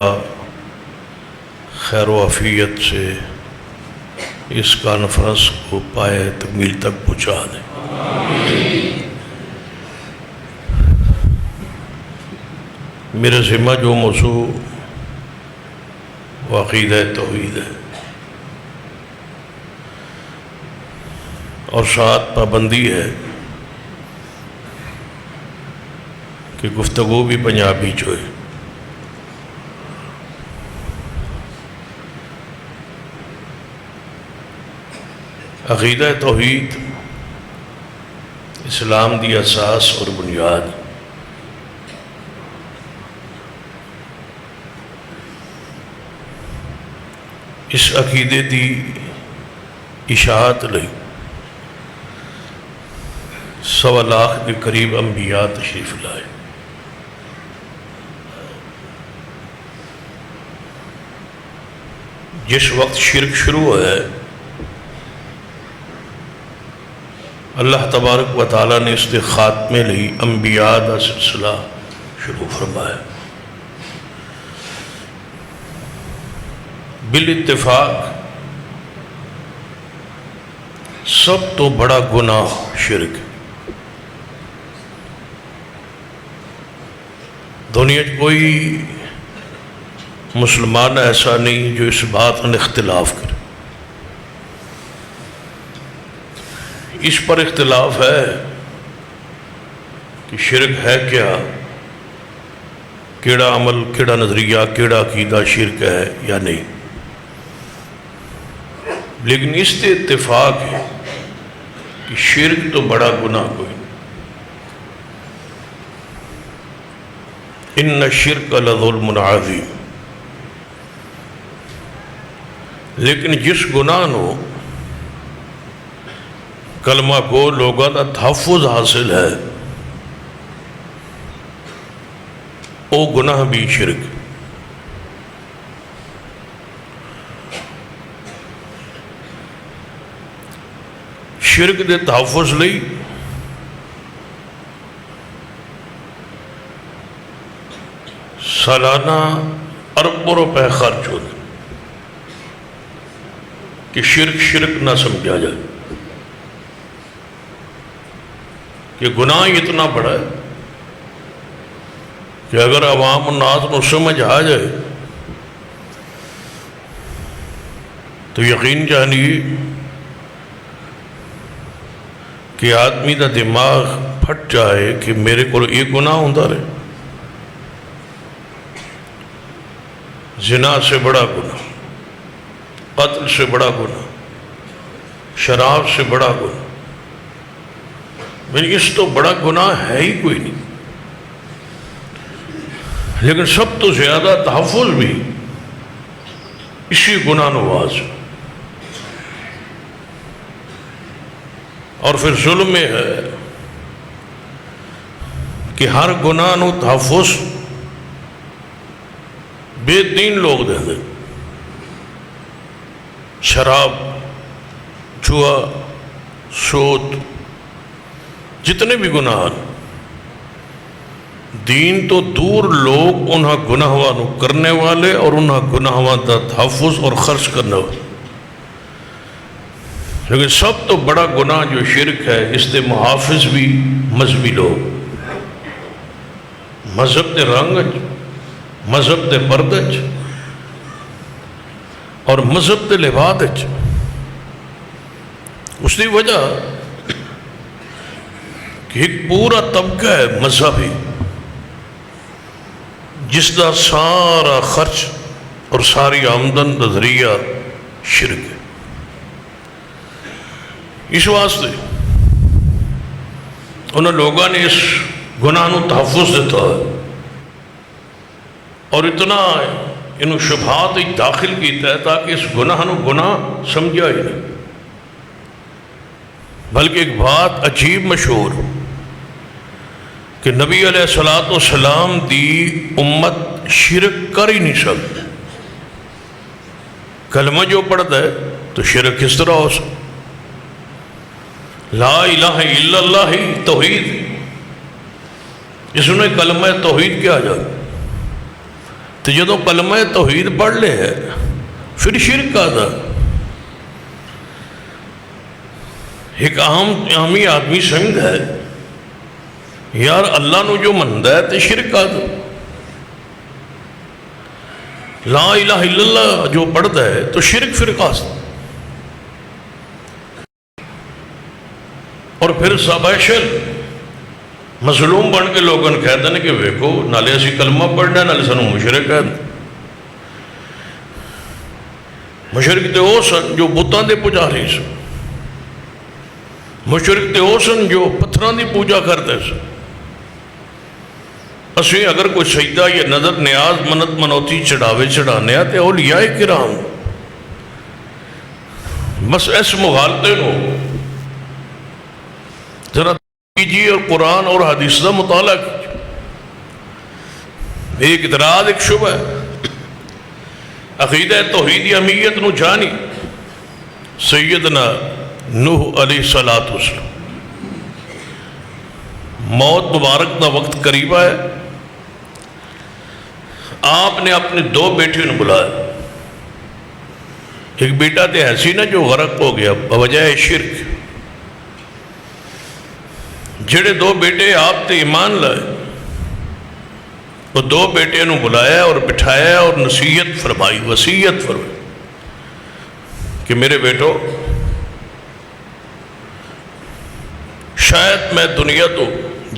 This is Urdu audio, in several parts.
خیر و عافیت سے اس کانفرنس کو پائے تکمیل تک پہنچا دیں۔ میرے ذمہ جو موضوع عقیدہ توحید ہے اور ساتھ پابندی ہے کہ گفتگو بھی پنجابی چ ہے۔ عقیدہ توحید اسلام دی اساس اور بنیاد۔ اس عقیدے دی اشاعت لئی 1.25 لاکھ کے قریب انبیاء تشریف لائے۔ جس وقت شرک شروع ہے اللہ تبارک و تعالیٰ نے اس کے خاتمے لئی انبیاء دا سلسلہ شروع فرمایا۔ بالاتفاق سب تو بڑا گناہ شرک۔ دنیا کوئی مسلمان ایسا نہیں جو اس بات میں اختلاف کرے۔ اس پر اختلاف ہے کہ شرک ہے کیا، کیڑا عمل، کیڑا نظریہ، کیڑا عقیدہ شرک ہے یا نہیں، لیکن اس سے اتفاق ہے کہ شرک تو بڑا گناہ کوئی نہیں۔ ان الشرک لظلم عظیم۔ لیکن جس گناہ نو کلمہ کو لوگوں کا تحفظ حاصل ہے او گناہ بھی شرک۔ شرک دے تحفظ لئی سالانہ اربوں روپے خرچ ہوتے کہ شرک نہ سمجھا جائے، کہ گناہ اتنا بڑا ہے کہ اگر عوام الناس کو سمجھ آ جائے تو یقین جانیے کہ آدمی کا دماغ پھٹ جائے کہ میرے کو یہ گناہ ہوتا رہے۔ زنا سے بڑا گناہ، قتل سے بڑا گناہ، شراب سے بڑا گناہ، اس تو بڑا گناہ ہے ہی کوئی نہیں۔ لیکن سب تو زیادہ تحفظ بھی اسی گناہ نواز۔ اور پھر ظلم میں ہے کہ ہر گناہ نو تحفظ بے دین لوگ دے دیں۔ شراب، جوا، سود، جتنے بھی گناہ دین تو دور لوگ انہاں گناہواں نو کرنے والے اور انہاں گناہواں دا تحفظ اور خرچ کرنے والے۔ لیکن سب تو بڑا گناہ جو شرک ہے اس دے محافظ بھی مذہبی لوگ، مذہب دے رنگ، مذہب دے پردج اور مذہب دے لباس۔ اس دی وجہ کہ ایک پورا طبقہ ہے مذہبی جس کا سارا خرچ اور ساری آمدن کا ذریعہ شرک ہے۔ اس واسطے انہوں لوگوں نے اس گناہ نو تحفظ دیتا ہے اور اتنا انہوں شبہات داخل کیتا ہے تاکہ اس گناہ نو گناہ سمجھا ہی نہیں۔ بلکہ ایک بات عجیب مشہور کہ نبی علیہ السلام دی امت شرک کر ہی نہیں سکتی۔ کلمہ جو پڑھتا ہے تو شرک کس طرح ہو سکتا؟ لا الہ الا اللہ ہی توحید، اس نے کلمہ توحید کیا جائے۔ تو جدو کلمہ توحید پڑھ لے پھر شرک آتا. ایک عامی آدمی سمجھ ہے یار اللہ نو جو مندا ہے تو شرک آتا. لا الہ الا اللہ جو پڑھتا ہے تو شرک فرقہ سے. اور پھر سباشر مظلوم بن کے لوگوں نے کہتے ہیں کہ ویکو نالے اسی کلمہ پڑھنا نالے سانو مشرک ہے. مشرک تے وہ سن جو بتاں دے پجاری سن. مشرک تے وہ سن جو پتھراں دی پوجا کرتے سن. اسی اگر کوئی سجدہ یا نظر نیاز منت منوتی چڑھاوے چڑھانے تے اولیاء کرام بس اس مغالطے نو ذرا کیجیے اور قرآن اور حدیث کا مطالعہ کیجیے. ایک اعتراض ایک شبہ ہے. عقیدہ توحید امیت نو جانی سیدنا نوح علیہ السلام موت مبارک کا وقت قریب ہے. آپ نے اپنے 2 بیٹے نے بلایا. ایک بیٹا تو ایسی نا جو غرق ہو گیا بوجہ شرک. جڑے 2 بیٹے آپ تے ایمان لائے وہ 2 بیٹے نو بلایا اور بٹھایا اور نصیحت فرمائی وصیت فرمائی کہ میرے بیٹو شاید میں دنیا تو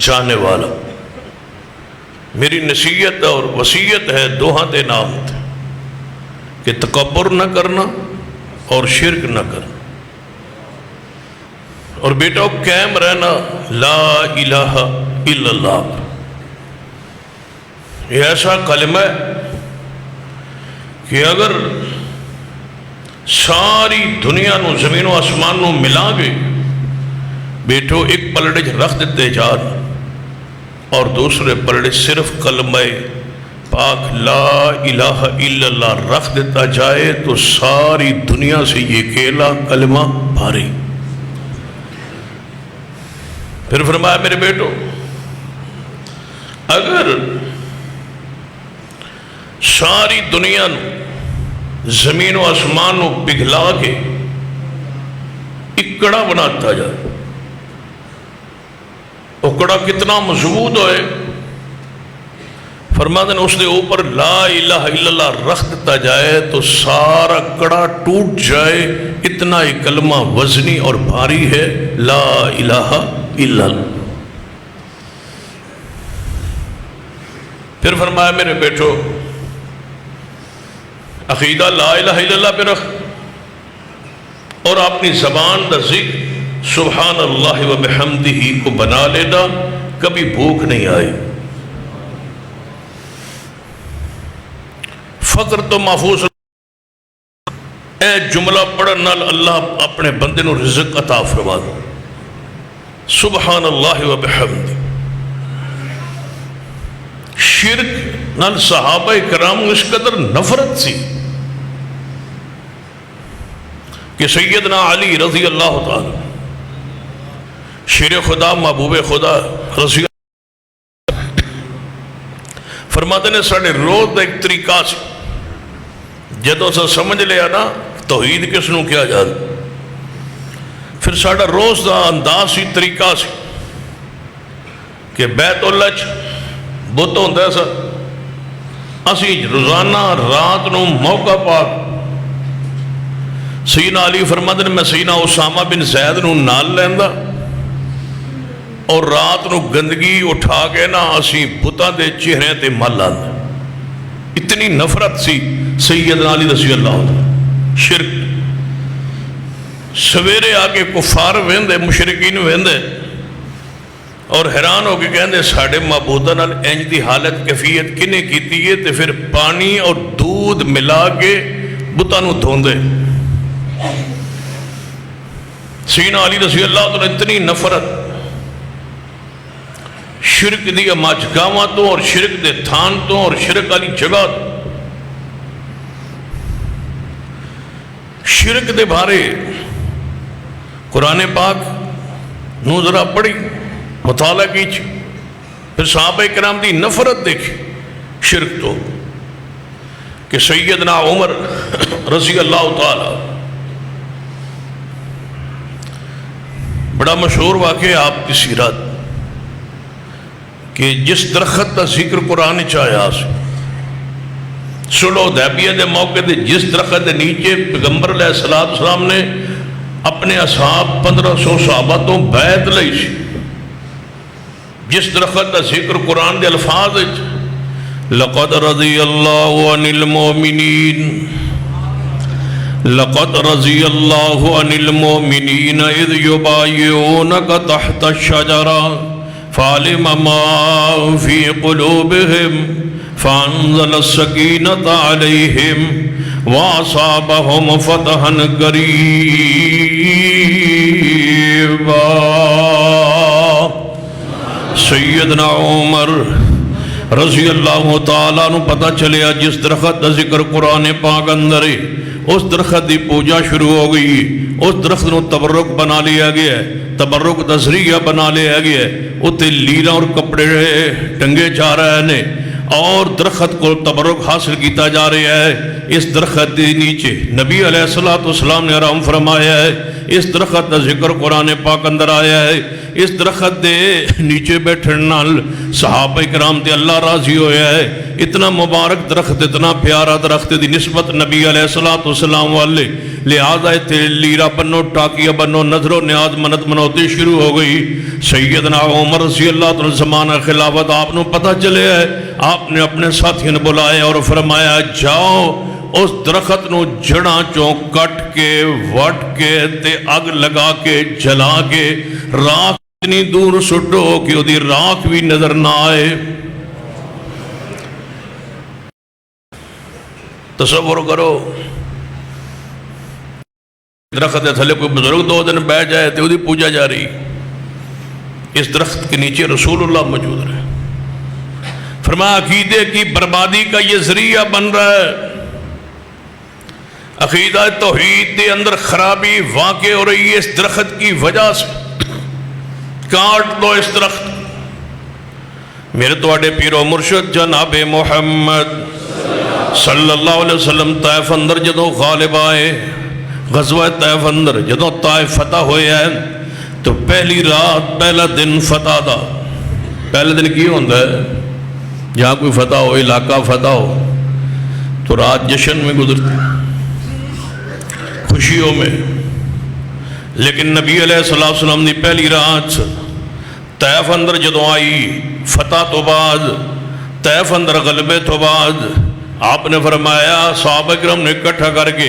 جانے والا. میری نصیحت اور وصیت ہے دوہاں تے نام تے کہ تکبر نہ کرنا اور شرک نہ کرنا. اور بیٹا قائم رہنا لا الہ الا اللہ. یہ ایسا کلمہ ہے کہ اگر ساری دنیا نو زمین و آسمان نو ملا گے بیٹو ایک پلڑے رکھ دیتے جان اور دوسرے پلڑے صرف کلمہ پاک لا الہ الا اللہ رکھ دیتا جائے تو ساری دنیا سے یہ اکیلا کلمہ بھاری. پھر فرمایا میرے بیٹو اگر ساری دنیا نو زمین و آسمان نو پگھلا کے اکڑا بناتا جائے اکڑا کتنا مضبوط ہوئے فرماتے ہیں اس دے اوپر لا الہ الا اللہ رکھ دیتا جائے تو سارا کڑا ٹوٹ جائے. اتنا ہی کلمہ وزنی اور بھاری ہے لا الہ الا اللہ. پھر فرمایا میرے بیٹو عقیدہ لا الہ الا اللہ پہ رکھ اور اپنی زبان دا ذکر سبحان اللہ و بحمدہ کو بنا لینا. کبھی بھوک نہیں آئی. فقر تو محفوظ. اے جملہ پڑھن نال اللہ اپنے بندے نو رزق عطا فرما دے. سبحان اللہ و بحمدہ. شرک نال صحابہ کرام اس قدر نفرت سی کہ سیدنا علی رضی اللہ تعالی شیر خدا محبوب خدا رضی اللہ فرماتے نے ساڑھے روز دا ایک طریقہ سے جدو سے سمجھ لیا نا توحید کس نو کیا جاتا پھر ساڑھا روز دا انداز ہی طریقہ سے کہ بیت اللہ بت ہوتا ہے سر اسی روزانہ رات نو موقع پاک سیدنا علی فرماتے نے میں سیدنا اسامہ بن زید نو نال لیندہ اور رات نو گندگی اٹھا کے نا اسی بتاں دے چہرے تے مل آندہ. اتنی نفرت سی سیدنا علی رضی اللہ عنہ. شرک سویرے آکے کفار ویندے مشرکین ویندے اور حیران ہو کے کہندے ساڑھے معبودہ نال انج دی حالت کیفیت کنے کیتی ہے تے پھر پانی اور دودھ ملا کے بتاں نو دھوندے. سیدنا علی رضی اللہ عنہ اتنی نفرت شرک دی ماجگاواں تو اور شرک دے تھان تو اور شرک والی جگہ تو شرک دے بارے قرآن پاک نو ذرا پڑھی مطالعہ کیجیے. پھر صحابہ کرام دی نفرت دیکھی شرک تو کہ سیدنا عمر رضی اللہ تعالی، بڑا مشہور واقعہ آپ کی سیرت کہ جس درخت کا ذکر قرآن چاہیا صلح حدیبیہ دے موقع دے جس درخت دے نیچے پیغمبر علیہ السلام نے اپنے اصحاب 1500 صحابہ تو بیعت لئی سی، جس درخت کا ذکر قرآن دے الفاظ لقد رضی اللہ عن المؤمنین، لقد رضی اللہ عن المؤمنین اذ یبایعونک تحت الشجرہ فعلم ما فی قلوبہم فانزل السکینۃ علیہم واصابہم فتحا قریبا۔ سیدنا عمر رضی اللہ تعالیٰ نو پتہ چلیا جس درخت دا ذکر قرآن پاک اندر ہے اس درخت دی پوجا شروع ہو گئی، اس درخت نو تبرک بنا لیا گیا ہے، تبرک دا ذریعہ بنا لیا گیا ہے، اتے لیرہ اور کپڑے ٹنگے جا رہے ہیں اور درخت کو تبرک حاصل کیتا جا رہا ہے۔ اس درخت دے نیچے نبی علیہ السلام نے آرام فرمایا ہے، اس درخت دا ذکر قرآن پاک اندر آیا ہے، اس درخت دے نیچے بیٹھن نال صحابہ کرام تے اللہ راضی ہویا ہے۔ اتنا مبارک درخت، اتنا پیارا درخت دی نسبت نبی علیہ السلام والے، لہذا تے لیرہ بنو، ٹاکیہ بنو، نظر و نیاز منت منوتی شروع ہو گئی۔ سیدنا عمر رضی اللہ عنہ زمانہ خلافت آپ نو پتہ چلے ہے، آپ نے اپنے ساتھیوں نے بلائے اور فرمایا جاؤ اس درخت نو جڑاں چوں کٹ کے وٹ کے تے اگ لگا کے جلا کے راکھ اتنی دور سٹو کہ وہ دی راکھ بھی نظر نہ آئے۔ تصور کرو درخت دے تھلے کوئی بزرگ 2 دن بیٹھ جائے تو وہ دی پوجا جا رہی، اس درخت کے نیچے رسول اللہ موجود رہے۔ فرمایا عقیدے کی بربادی کا یہ ذریعہ بن رہا ہے، عقیدہ توحید کے اندر خرابی واقع ہو رہی ہے اس درخت کی وجہ سے، کاٹ دو اس درخت۔ میرے تواڈے پیر و مرشد جناب محمد صلی اللہ علیہ وسلم طائف اندر جدوں غالب آئے، غزوہ طائف اندر جدوں طائف فتح ہوئے ہیں تو پہلی رات پہلا دن فتح دا، پہلے دن کی ہوندہ ہے جہاں کوئی فتح ہو، علاقہ فتح ہو تو رات جشن میں گزرتی، خوشیوں میں۔ لیکن نبی علیہ السلام نے پہلی رات طائف اندر جدوں آئی فتح تو بعد، طائف اندر غلبے تو بعد، آپ نے فرمایا صحابہ کرام نے اکٹھا کر کے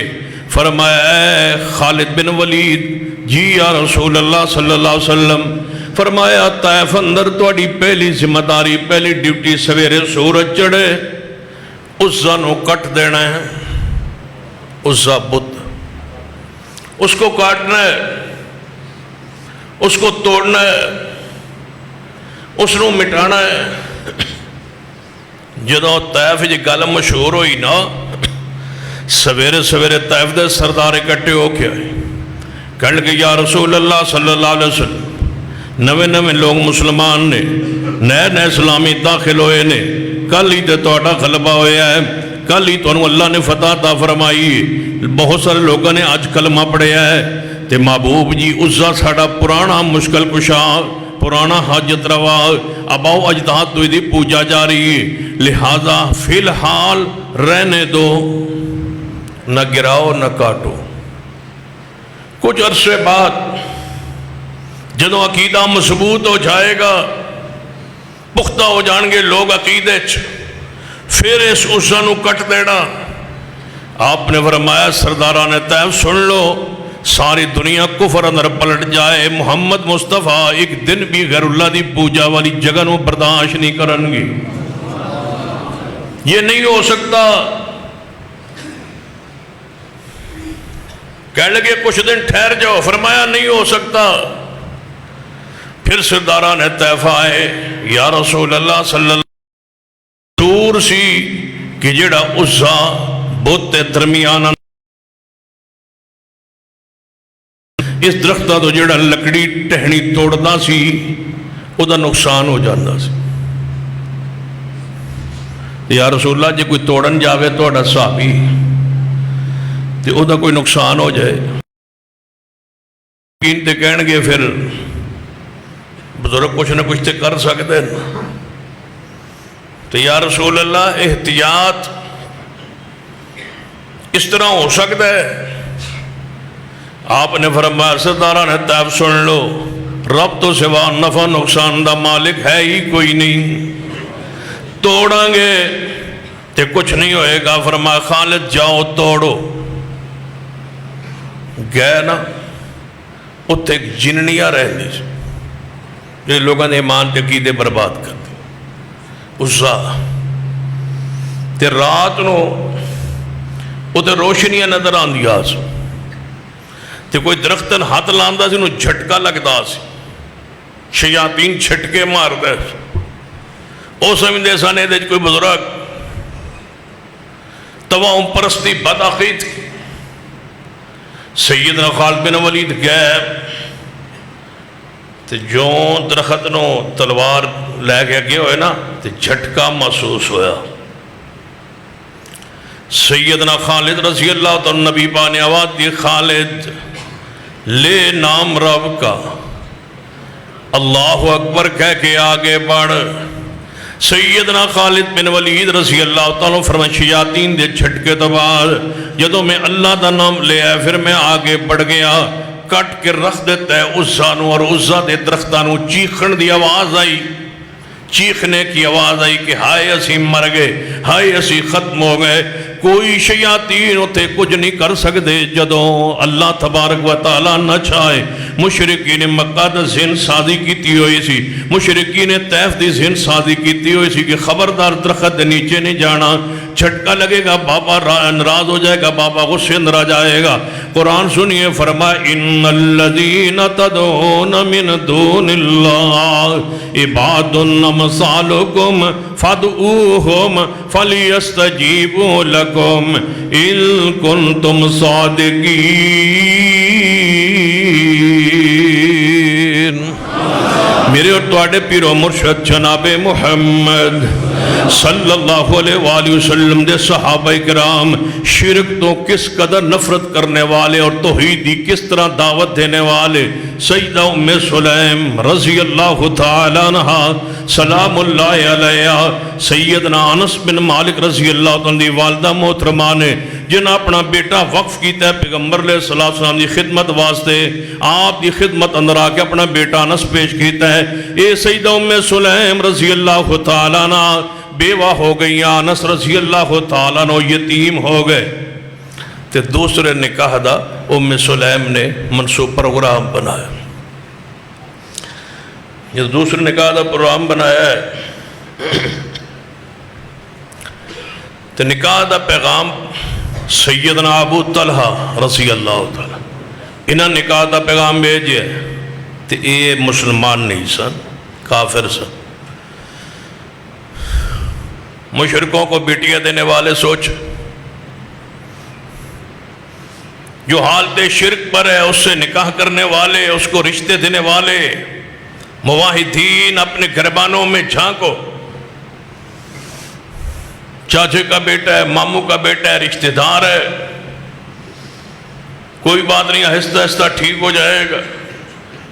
فرمایا اے خالد بن ولید جی یا رسول اللہ صلی اللہ علیہ وسلم، فرمایا طائف اندر تواڈی پہلی ذمہ داری، پہلی ڈیوٹی سویرے سورج چڑھے عزا نو کٹ دینا ہے، عزا بت، اس کو کاٹنا ہے، اس کو توڑنا ہے، اس نو مٹانا ہے۔ جدوں طائف جی گل مشہور ہوئی نا، سویرے سویرے طائف دے سردار اکٹھے ہو کے آئے، کہنے لگے یا رسول اللہ صلی اللہ علیہ وسلم، نوے نوے لوگ مسلمان نے، نئے نئے اسلامی داخل ہوئے نے، کل ہی تے تہاڈا غلبہ ہویا ہے، کل ہی تانوں اللہ نے فتح عطا فرمائی، بہت سارے لوگوں نے آج کلمہ پڑھیا ہے، تے محبوب جی عزا ساڈا پرانا مشکل کشا، پرانا حاجت روا، اباؤ اجداد تو دی پوجا جا رہی ہے، لہذا فی الحال رہنے دو، نہ گراؤ نہ کاٹو۔ کچھ عرصے بعد جدوں عقیدہ مضبوط ہو جائے گا، پختہ ہو جان گے لوگ عقیدے پھر اس عزا نو کٹ دینا۔ آپ نے فرمایا سرداران طائف سن لو، ساری دنیا کفر اندر پلٹ جائے، محمد مصطفیٰ ایک دن بھی غیر اللہ دی پوجا والی جگہ نو برداشت نہیں کرن گے، یہ نہیں ہو سکتا۔ کہنے لگے کچھ دن ٹھہر جاؤ، فرمایا نہیں ہو سکتا۔ پھر سرداران طائف آئے، یا رسول اللہ صلی اللہ علیہ وسلم، دور سی کہ جڑا عزا بت درمیان اس درختہ تو جڑا لکڑی ٹہنی توڑنا سی او دا نقصان ہو جاندہ سی۔ یا رسول اللہ جی کوئی توڑن جاوے توڑا صحابی تو او دا کوئی نقصان ہو جائے تے کہن گے پھر بزرگ کچھ نہ کچھ تے کر سکتے ہیں تو یا رسول اللہ احتیاط اس طرح ہو سکتا ہے. آپ نے فرمایا سرداران طیب سن لو رب تو سوا نفع نقصان دا مالک ہے ہی کوئی نہیں. توڑیں گے تے کچھ نہیں ہوئے گا. فرمایا خالد جاؤ توڑو. گئے نا اتھے ایک جننیاں رہنے سے یہ لوگوں نے ایمان تے عقیدے برباد کر دی. عزا تے رات نو اتھے روشنیاں نظر آندیا سو تے کوئی درختن ہاتھ لاندا سی انہوں جھٹکا لگدا سی. شیاطین چھٹکے مار دے او سمجھدے سن اے کوئی بزرگ تواؤں پرستی بدعقید کی. سیدنا خالد بن ولید گئے تے جو درخت نو تلوار لے کے گئے ہوئے نا تے جھٹکا محسوس ہویا. سیدنا خالد رضی اللہ تعالی نبی پاک نے آواز دی خالد لے نام رب کا اللہ اکبر کہہ کے آگے بڑھ. سیدنا خالد بن ولید رضی اللہ تعالیٰ فرمائے شیاطین دے جھٹکے تو بعد جدوں میں اللہ دا نام لے آئے پھر میں آگے بڑھ گیا. کٹ کے رکھ دیتا ہے عزا نو اور عزا دے درختانو چیخن دی آواز آئی. چیخنے کی آواز آئی کہ ہائے اسی مر گئے ہائے اسی ختم ہو گئے. کوئی شیاطین ہوتے کچھ نہیں کر سکتے جدوں اللہ تبارک و تعالیٰ نہ چاہے. مشرقین مکہ دا ذہن سازی کیتی ہوئی سی. مشرقین طیف دی ذہن سازی کیتی ہوئی سی کہ خبردار درخت دے نیچے نہیں جانا. جھٹکا لگے گا بابا ناراض ہو جائے گا بابا غصے اندر آ جائے گا. قرآن سنیے فرمایا ان الذین تدعون من دون اللہ عباد امثالکم فادعوہم فلیستجیبوا لکم ان کنتم صادقین. میرے اور تواڈے پیر و مرشد جناب محمد صلی اللہ علیہ وآلہ وسلم دے صحابہ کرام شرک تو کس قدر نفرت کرنے والے اور توحیدی کس طرح دعوت دینے والے. سیدہ ام سلیم رضی اللہ تعالیٰ عنہ سلام اللہ علیہ سیدنا انس بن مالک رضی اللہ تعالیٰ دی والدہ محترمہ نے جن اپنا بیٹا وقف کیتا ہے پیغمبر علیہ السلام دی خدمت واسطے آپ دی خدمت اندر آکے اپنا بیٹا انس پیش کیتا ہے. اے سیدہ ام سلیم رضی اللہ تعالیٰ عنہ بیوہ ہو گئی. انس رضی اللہ تعالیٰ عنہ یتیم ہو گئے تے دوسرے نکاح دا ام سلیم نے منصوب پروگرام بنایا. یہ دوسرے نکاح دا پروگرام بنایا ہے تے نکاح دا پیغام سیدنا ابو طلحہ رضی اللہ تعالیٰ انہاں نکاح دا پیغام بھیجے تے اے مسلمان نہیں سن کافر سن. مشرکوں کو بیٹیاں دینے والے سوچ جو حالت شرک پر ہے اس سے نکاح کرنے والے اس کو رشتے دینے والے موحدین اپنے گھربانوں میں جھانکو. چاچے کا بیٹا ہے ماموں کا بیٹا ہے رشتہ دار ہے کوئی بات نہیں آہستہ آہستہ ٹھیک ہو جائے گا.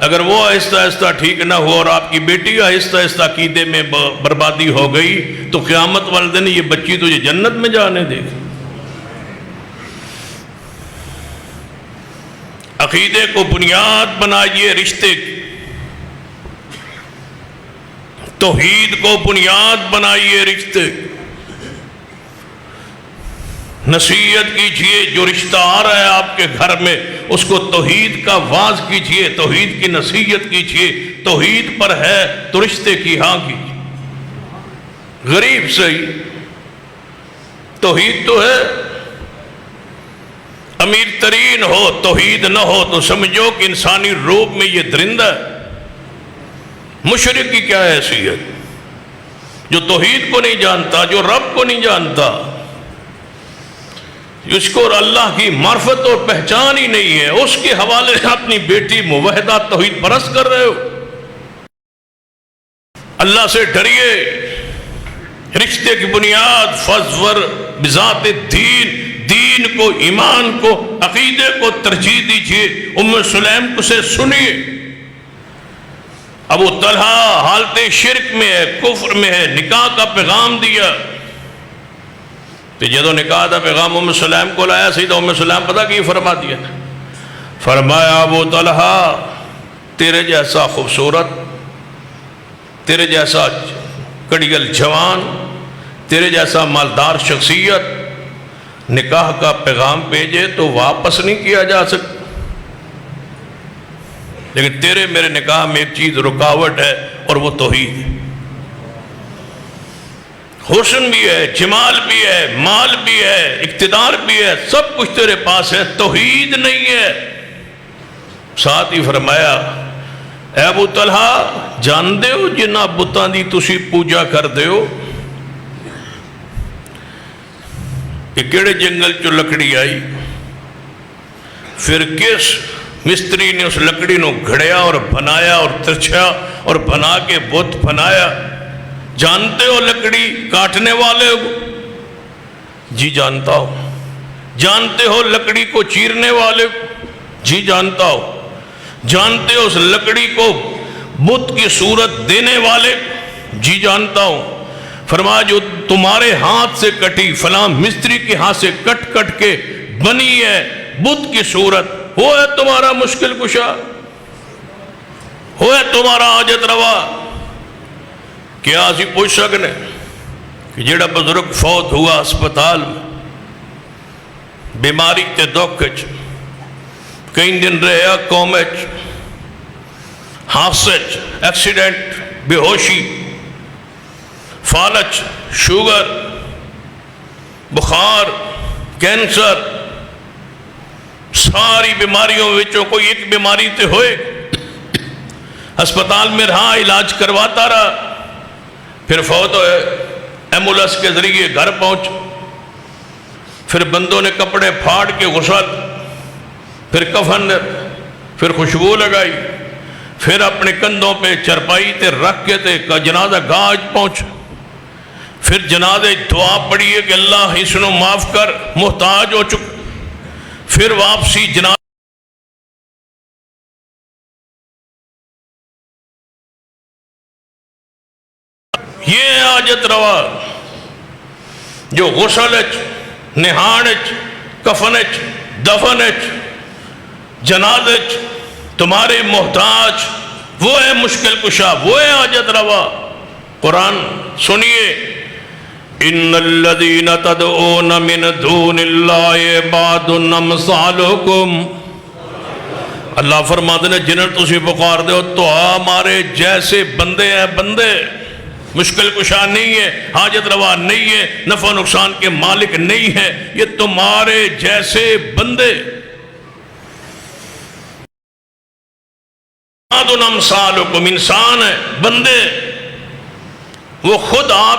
اگر وہ آہستہ آہستہ ٹھیک نہ ہو اور آپ کی بیٹی آہستہ آہستہ عقیدے میں بربادی ہو گئی تو قیامت والے دن یہ بچی تجھے جنت میں جانے دے گی. عقیدے کو بنیاد بنائیے رشتے کی. توحید کو بنیاد بنائیے رشتے کی. نصیحت کیجئے جو رشتہ آ رہا ہے آپ کے گھر میں اس کو توحید کا واز کیجئے توحید کی نصیحت کیجئے. توحید پر ہے تو رشتے کی ہاں کیجئے. غریب صحیح توحید تو ہے امیر ترین ہو توحید نہ ہو تو سمجھو کہ انسانی روپ میں یہ درندہ ہے. مشرک کی کیا حیثیت جو توحید کو نہیں جانتا جو رب کو نہیں جانتا اس کو اللہ کی معرفت اور پہچان ہی نہیں ہے اس کے حوالے سے اپنی بیٹی موحدہ توحید پرست کر رہے ہو. اللہ سے ڈریے رشتے کی بنیاد فضور بذات دین، دین کو، ایمان کو، عقیدے کو ترجیح دیجئے۔ ام سلیم کو سے سنیے، ابو طلحہ حالت شرک میں ہے، کفر میں ہے، نکاح کا پیغام دیا۔ تو جدو نکاح دا پیغام ام سلیم کو لایا، سیدہ ام سلیم پتہ کی فرما دیا، فرمایا ابو طلحہ تیرے جیسا خوبصورت، تیرے جیسا کڑیل جوان، تیرے جیسا مالدار شخصیت نکاح کا پیغام بھیجے تو واپس نہیں کیا جا سکتا، لیکن تیرے میرے نکاح میں ایک چیز رکاوٹ ہے اور وہ توحید ہے۔ حسن بھی ہے، جمال بھی ہے، مال بھی ہے، اقتدار بھی ہے، سب کچھ تیرے پاس ہے، توحید نہیں ہے۔ ساتھ ہی فرمایا اے ابو طلحہ جان دے ہو جنہ بتاں دی تسی پوجا کر دے ہو، کہ کیڑے جنگل چو لکڑی آئی، پھر کس مستری نے اس لکڑی نو گھڑیا اور بنایا اور ترچھا اور بنا کے بت بنایا؟ جانتے ہو لکڑی کاٹنے والے ہو؟ جی جانتا ہوں۔ جانتے ہو لکڑی کو چیرنے والے ہو؟ جی جانتا ہو۔ جانتے ہو اس لکڑی کو بت کی صورت دینے والے؟ جی جانتا ہوں۔ فرمایا جو تمہارے ہاتھ سے کٹی، فلاں مستری کے ہاتھ سے کٹ کٹ کے بنی ہے بت کی صورت، وہ ہے تمہارا مشکل کشا، وہ ہے تمہارا حاجت روا۔ کیا اسی پوچھ سکنے کہ جیڑا بزرگ فوت ہوا اسپتال میں، بیماری تے دکھ چ، کئی دن رہا کومے چ، حادثے چ، ایکسیڈنٹ، بے ہوشی، فالج، شوگر، بخار، کینسر، ساری بیماریوں وچوں کوئی ایک بیماری تے ہوئے، ہسپتال میں رہا، علاج کرواتا رہا، پھر فوت ہوئے، ایمبولینس کے ذریعے گھر پہنچ، پھر بندوں نے کپڑے پھاڑ کے غسل، پھر کفن، پھر خوشبو لگائی، پھر اپنے کندھوں پہ چرپائی تے رکھ کے تے جنازہ گاہ پہنچ، پھر جنازے دعا پڑھیے کہ اللہ اس نو معاف کر، محتاج ہو چکا، پھر واپسی جنازہ۔ یہ حاجت روا جو غسل اچ، نہان اچ، کفن اچ، دفن اچ، جنازے اچ تمہارے محتاج، وہ ہے مشکل کشا، وہ ہے حاجت روا۔ قرآن سنیے، ان الذین تدعون من دون اللہ عباد امثالکم، اللہ فرماتے ہیں جنہیں تسی پکار دے ہو تو ہمارے جیسے بندے ہیں، بندے، مشکل کشا نہیں ہے، حاجت روا نہیں ہے، نفع و نقصان کے مالک نہیں ہے، یہ تمہارے جیسے بندے، عباد امثالکم، انسان ہے، بندے، وہ خود آپ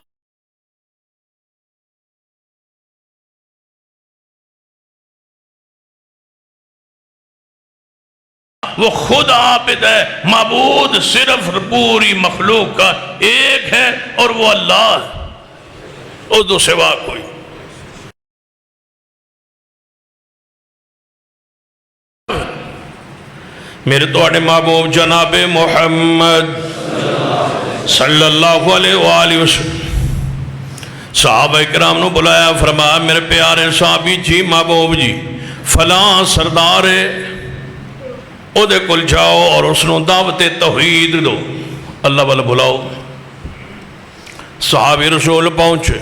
وہ خود عابد ہے، معبود صرف پوری مخلوق کا ایک ہے اور وہ اللہ ہے، اس دو سوا کوئی۔ میرے توڑے محبوب جناب محمد صلی اللہ علیہ وآلہ وسلم صحابہ اکرام نے بلایا، فرمایا میرے پیارے صحابی جی، محبوب جی فلاں سردار ہے، او دے کل جاؤ اور اس نے دعوت توحید دو، اللہ والا بلاؤ۔ صحابی رسول پہنچے،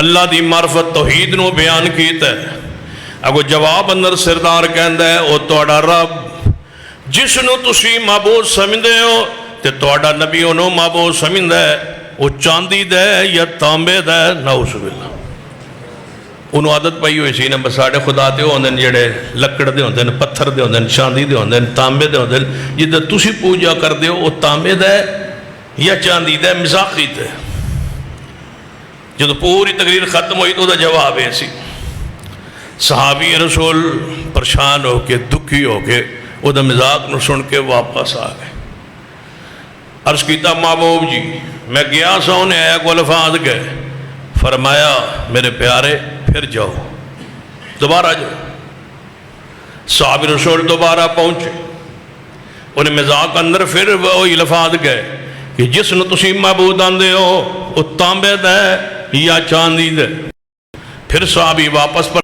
اللہ دی معرفت توحید نو بیان کیتا ہے، اگو جواب اندر سردار کہندا ہے او توڑا رب جس نو تسی معبود سمجھدے ہو تے توڑا نبی انہوں معبود سمجھدا ہے، وہ چاندی دے یا تانبے دے، نعوذ باللہ۔ انہوں عادت پائی ہوئی سی نا بساڑے خدا تے ہوندن جڑے لکڑ دے ہوندن، پتھر دے ہوندن، چاندی دے ہوندن، تانبے دے ہوندن، جدہ تسی پوجا کر دے ہو وہ تانبے دے یا چاندی دے، مزاقی دے۔ جدو پوری تقریر ختم ہوئی تو دا جواب ہے سی، صحابی رسول پریشان ہو کے، دکھی ہو کے، وہ دا مزاق نو سن کے واپس آ گئے۔ عرض کیتا محبوب جی میں گیا سا انہیں آیا کو الفاظ گئے، فرمایا میرے پیارے پھر جاؤ، دوبارہ جاؤ۔ صحابی رسول دوبارہ پہنچے، انہیں مزاق اندر پھر وہی الفاظ گئے کہ جس نے تسی معبود آندے ہو وہ تانبے دے یا چاندی دے۔ پھر صحابی واپس پر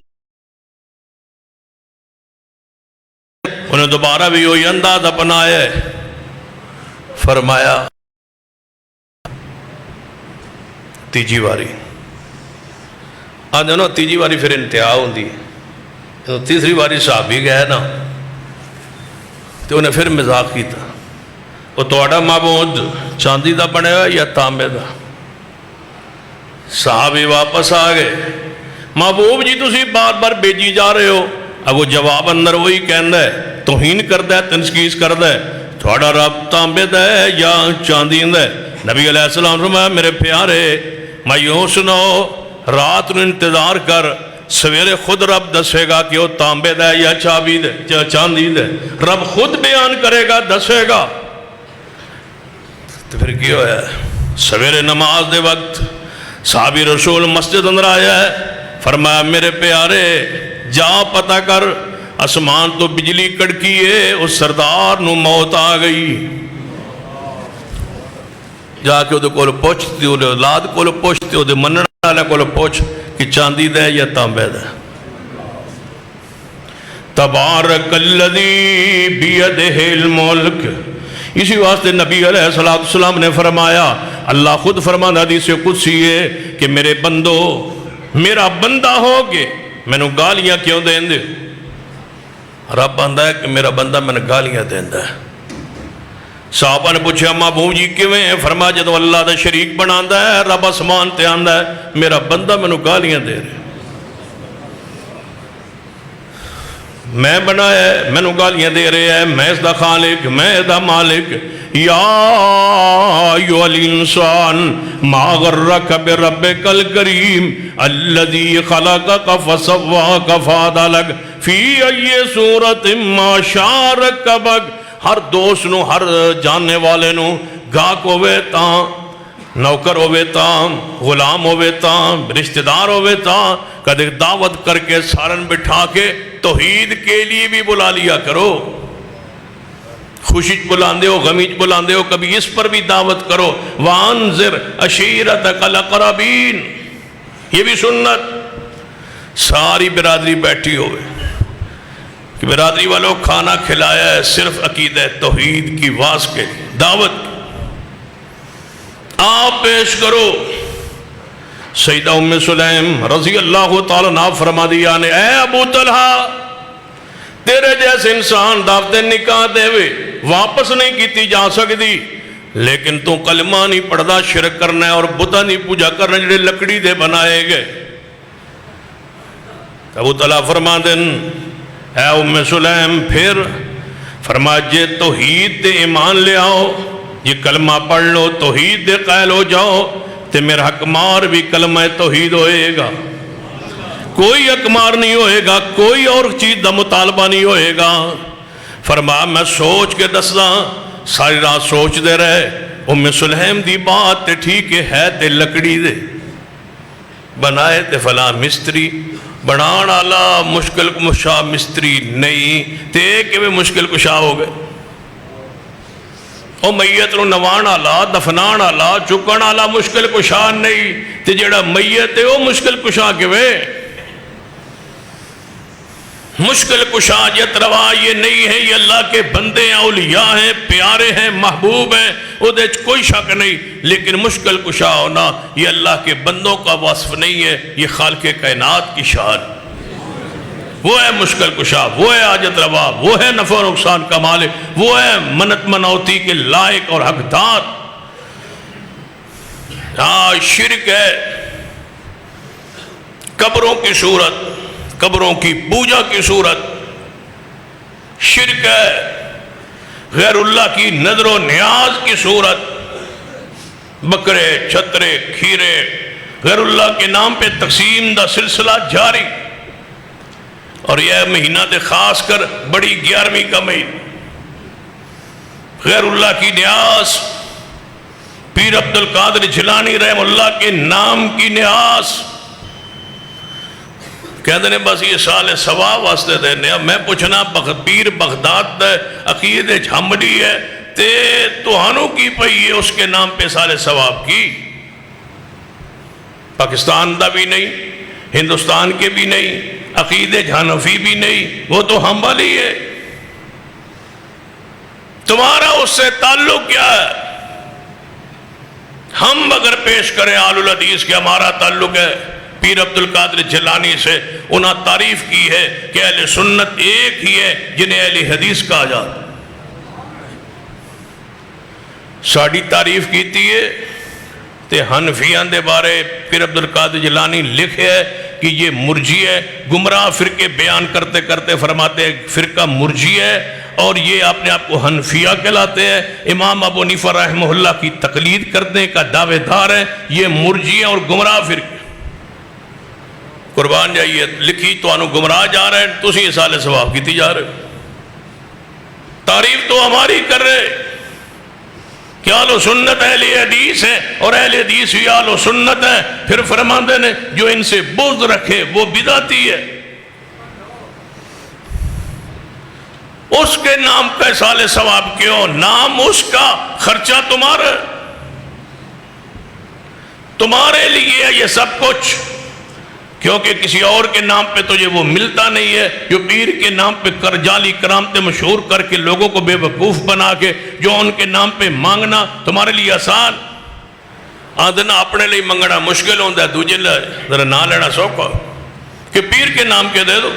انہیں دوبارہ بھی وہی انداز اپنایا، فرمایا تیجی واری آدھے نا، تیجی واری پھر انتہا ہوندی، تیسری واری صحابی گئے نا تو انہیں پھر مزاق کیتا، وہ تہاڈا معبود چاندی دا بنے ہوا یا تانبے دا؟ صحابی واپس آ گئے، محبوب جی تسی بار بار بیجی جا رہے ہو، اگو جواب اندر وہی کہندا ہے، توہین کردہ ہے، تنسکیز کردہ ہے، تھوڑا رب تانبے دا ہے یا چاندی دا ہے؟ نبی علیہ السلام فرمایا میرے پیارے میں یوں سنو، رات نو انتظار کر، سویرے خود رب دسے گا کہ وہ تانبے دا ہے یا چاندی دا ہے، رب خود بیان کرے گا، دسے گا۔ تو پھر کیا ہویا ہے؟ سویرے نماز دے وقت صحابی رسول مسجد اندر آیا ہے، فرمایا میرے پیارے جا پتہ کر، اسمان تو بجلی کڑکی ہے، اس سردار نو موت آ گئی، جا کے وہ کول پوچھتی، وہ اولاد کول پوچھتی، وہ منن والے کول پوچھ کہ چاندی دے یا تانبے دے۔ تبارک الذی بیدہ الملک، اسی واسطے نبی علیہ السلام نے فرمایا، اللہ خود فرمانا حدیث قدسی ہے کہ میرے بندو میرا بندہ ہوگے میں نے گالیاں کیوں دیں دے؟ رب آندہ ہے کہ میرا بندہ میں نے گالیاں دیں دے۔ صحابہ نے پوچھا محبوب جی کیویں؟ فرمایا جدو اللہ دا شریک بناندہ ہے، رب اسمان تے آندہ ہے میرا بندہ میں نے گالیاں دے رہے، میں بنایا ہے میں نے گالیاں دے رہے ہیں، میں اس دا خالق، میں اس دا مالک۔ یا ایوہ الانسان ما غرک بربک الکریم الذی خلقک فسواک فعدلک فی ای صورت ما شاء رکبک۔ ہر دوست نو، ہر جاننے والے نو، گاہک ہوئے تاں، نوکر ہوئے تاں، غلام ہوئے تاں، رشتہ دار ہوئے تاں، کدھے دعوت کر کے سارن بٹھا کے توحید کے لیے بھی بلا لیا کرو، خوشی بلاندے ہو، غمی بلاندے ہو، کبھی اس پر بھی دعوت کرو۔ وانذر عشیرتک الاقربین، یہ بھی سنت۔ ساری برادری بیٹھی ہوئے کہ برادری والوں کھانا کھلایا ہے صرف عقیدہ توحید کی واز کے لیے، دعوت آپ پیش کرو۔ سیدہ ام سلیم رضی اللہ تعالیٰ عنہ فرما دیا نے، اے ابو طلحہ تیرے جیسے انسان دعوت نکاح دے وے واپس نہیں کیتی جا سکتی، لیکن تو کلمہ نہیں پڑھدا، شرک کرنا ہے اور بتاں نہیں پوجا کرنا جڑے لکڑی دے بنائے گئے۔ ابو طلحہ فرما دن اے ام سلیم پھر فرما جے توحید دے ایمان لے آؤ، یہ کلمہ پڑھ لو، توحید دے قائل ہو جاؤ، تے میرا حکمار بھی کلمہ توحید ہوئے گا، کوئی حکمار نہیں ہوئے گا، کوئی اور چیز دا مطالبہ نہیں ہوئے گا۔ فرما میں سوچ کے دسدا، ساری رات سوچ دے رہے، ام سلیم دی بات تے ٹھیک ہے تے لکڑی دے بنائے تے فلاں مستری بنان آلا مشکل کشا مستری نہیں تے کہ وہ مشکل کشا ہو گئے، او میت نو نوان آلا، دفنان آلا، چکن آلا مشکل کشا نہیں تے جڑا میت ہے وہ مشکل کشا کے وے مشکل کشا جت روا یہ نہیں ہے، یہ اللہ کے بندے ہیں، اولیاء ہیں، پیارے ہیں، محبوب ہیں، وہ دے کوئی شک نہیں، لیکن مشکل کشا ہونا یہ اللہ کے بندوں کا وصف نہیں ہے، یہ خالق کائنات کی شان، وہ ہے مشکل کشا، وہ ہے حاجت روا، وہ ہے نفع و نقصان کا مالک، وہ ہے منت منوتی کے لائق اور حقدار۔ ہاں شرک ہے قبروں کی صورت، قبروں کی پوجا کی صورت، شرک ہے غیر اللہ کی نظر و نیاز کی صورت، بکرے چھترے کھیرے غیر اللہ کے نام پہ تقسیم دا سلسلہ جاری، اور یہ مہینہ دے خاص کر بڑی 11ویں کا مہینہ، غیر اللہ کی نیاز پیر عبد القادر جیلانی رحم اللہ کے نام کی نیاز کہتے ہیں بس یہ سال ثواب واسطے دینے. اب میں پوچھنا پیر بغداد دے عقید جھمڑی ہے تے توہانوں کی پئی ہے اس کے نام پہ سال ثواب کی؟ پاکستان دا بھی نہیں، ہندوستان کے بھی نہیں، عقید حنفی بھی نہیں، وہ تو ہم والی ہے. تمہارا اس سے تعلق کیا ہے؟ ہم اگر پیش کریں آل الحدیث کے ہمارا تعلق ہے پیر عبد القادر جیلانی سے، انہاں تعریف کی ہے کہ اہل سنت ایک ہی ہے جنہیں اہل حدیث کہا جاتا. ساڑی تعریف کیتی ہے تے حنفیان دے بارے پیر عبد القادر جیلانی لکھے ہے کہ یہ مرجی ہے. گمراہ فرقے بیان کرتے کرتے فرماتے ہیں فرقہ مرجی ہے اور یہ اپنے آپ کو حنفیہ کہلاتے ہیں. امام ابو حنیفہ رحمہ اللہ کی تقلید کرنے کا دعوے دار ہے. یہ مرجی ہے اور گمراہ فرقے. قربان جائیے لکھی تو انہوں گمراہ جا رہے ہیں، تو اسی سال ثواب کیتی جا رہے. تعریف تو ہماری کر رہے کہ اہل و سنت اہل حدیث ہے اور اہل حدیث بھی اہل و سنت ہے. پھر فرماتے ہیں جو ان سے بغض رکھے وہ بدعتی ہے. اس کے نام کا سال ثواب کیوں؟ نام اس کا، خرچہ تمہارا، تمہارے لیے یہ سب کچھ، کیونکہ کسی اور کے نام پہ تجھے وہ ملتا نہیں ہے. جو پیر کے نام پہ جعلی کرامتیں مشہور کر کے لوگوں کو بے وقوف بنا کے جو ان کے نام پہ مانگنا تمہارے لیے آسان. آدھنا اپنے لیے منگنا مشکل ہوتا ہے، دوجے لئے ذرا نہ لینا سوکھا کہ پیر کے نام کے دے دو.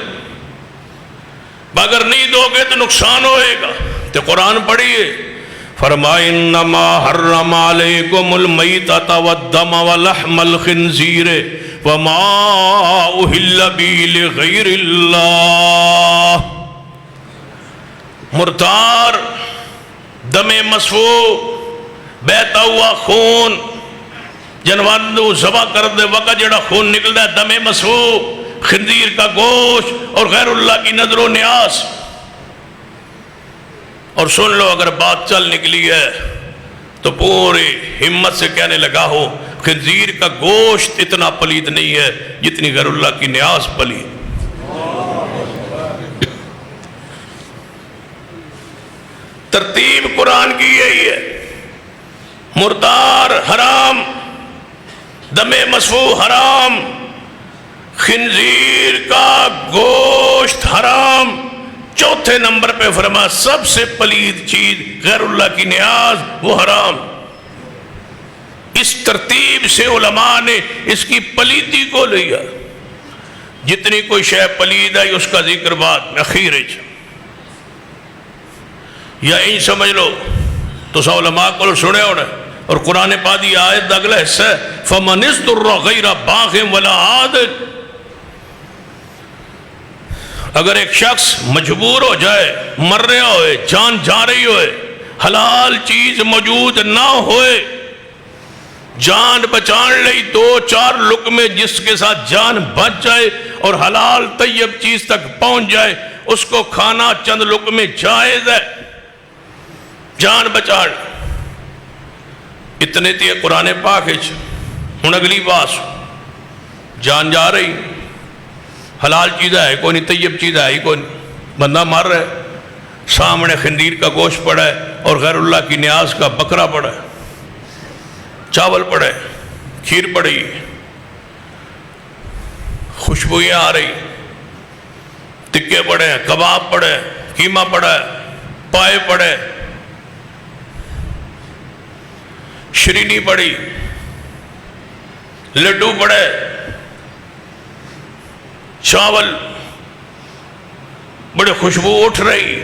اگر نہیں دو گے تو نقصان ہوئے گا. تو قرآن پڑھیے فرمائے انما حرم علیکم المیتۃ والدم ولحم الخنزیر وما اہل بہ لغیر اللہ. مردار، دم مسفوح، بہتا ہوا خون، جانور ذبح کر دے وقت جڑا خون نکلتا ہے دم مسفوح، خنزیر کا گوشت اور غیر اللہ کی نظر و نیاز. اور سن لو اگر بات چل نکلی ہے تو پوری ہمت سے کہنے لگا ہو خنزیر کا گوشت اتنا پلید نہیں ہے جتنی غیر اللہ کی نیاز پلید. ترتیب قرآن کی یہی ہے. مردار حرام، دم مسفوح حرام، خنزیر کا گوشت حرام. چوتھے نمبر پہ فرما سب سے پلید چیز غیر اللہ کی نیاز، وہ حرام. اس ترتیب سے علماء نے اس کی پلیدی کو لیا. جتنی کوئی شے پلید ہے اس کا ذکر بعد میں اخیر ہے. یا این سمجھ لو تو سا علماء کو سنے ہونے. اور قرآن پاک دی آیت اگلا حصہ ہے فَمَنِ اضْطُرَّ غَيْرَ بَاغٍ وَلَا عَادٍ. اگر ایک شخص مجبور ہو جائے، مر رہا ہوئے، جان جا رہی ہوئے، حلال چیز موجود نہ ہوئے، جان بچان لئی دو چار لقمے جس کے ساتھ جان بچ جائے اور حلال طیب چیز تک پہنچ جائے، اس کو کھانا چند لقمے جائز ہے. جان بچان اتنے تھی قرآن پاک. ہن اگلی بات، جان جا رہی، حلال چیز ہے کوئی نہیں، طیب چیز ہے کوئی نہیں، بندہ مر رہا ہے، سامنے خنزیر کا گوشت پڑا ہے اور غیر اللہ کی نیاز کا بکرا پڑا ہے، چاول پڑا ہے، کھیر پڑی، خوشبوئیں آ رہی، تکے پڑے ہیں، کباب پڑے ہیں، قیمہ پڑا ہے، پائے پڑے، شرینی پڑی، لڈو پڑے، چاول، بڑے خوشبو اٹھ رہی،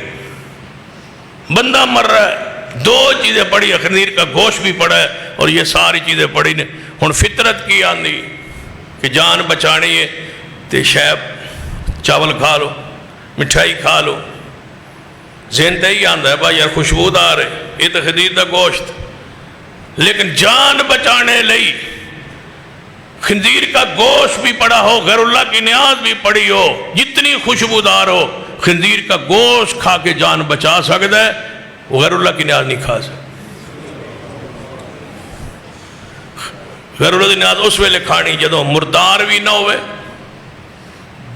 بندہ مر رہا ہے. دو چیزیں پڑی، خنزیر کا گوشت بھی پڑا ہے اور یہ ساری چیزیں پڑی نے. ہن فطرت کی آندی کہ جان بچانی ہے تے شاید چاول کھا لو، مٹھائی کھا لو. ذہن تے ہی آندا ہے بھائی یار خوشبودار ہے، یہ تو خنزیر کا گوشت. لیکن جان بچانے لئی خنزیر کا گوشت بھی پڑا ہو، غیر اللہ کی نیاز بھی پڑی ہو، جتنی خوشبودار ہو، خنزیر کا گوشت کھا کے جان بچا سکتا ہے، وہ غیر اللہ کی نیاز نہیں کھا سکتا. غیر اللہ دی نیاز اس ویلے کھانی جدوں مردار بھی نہ ہوئے،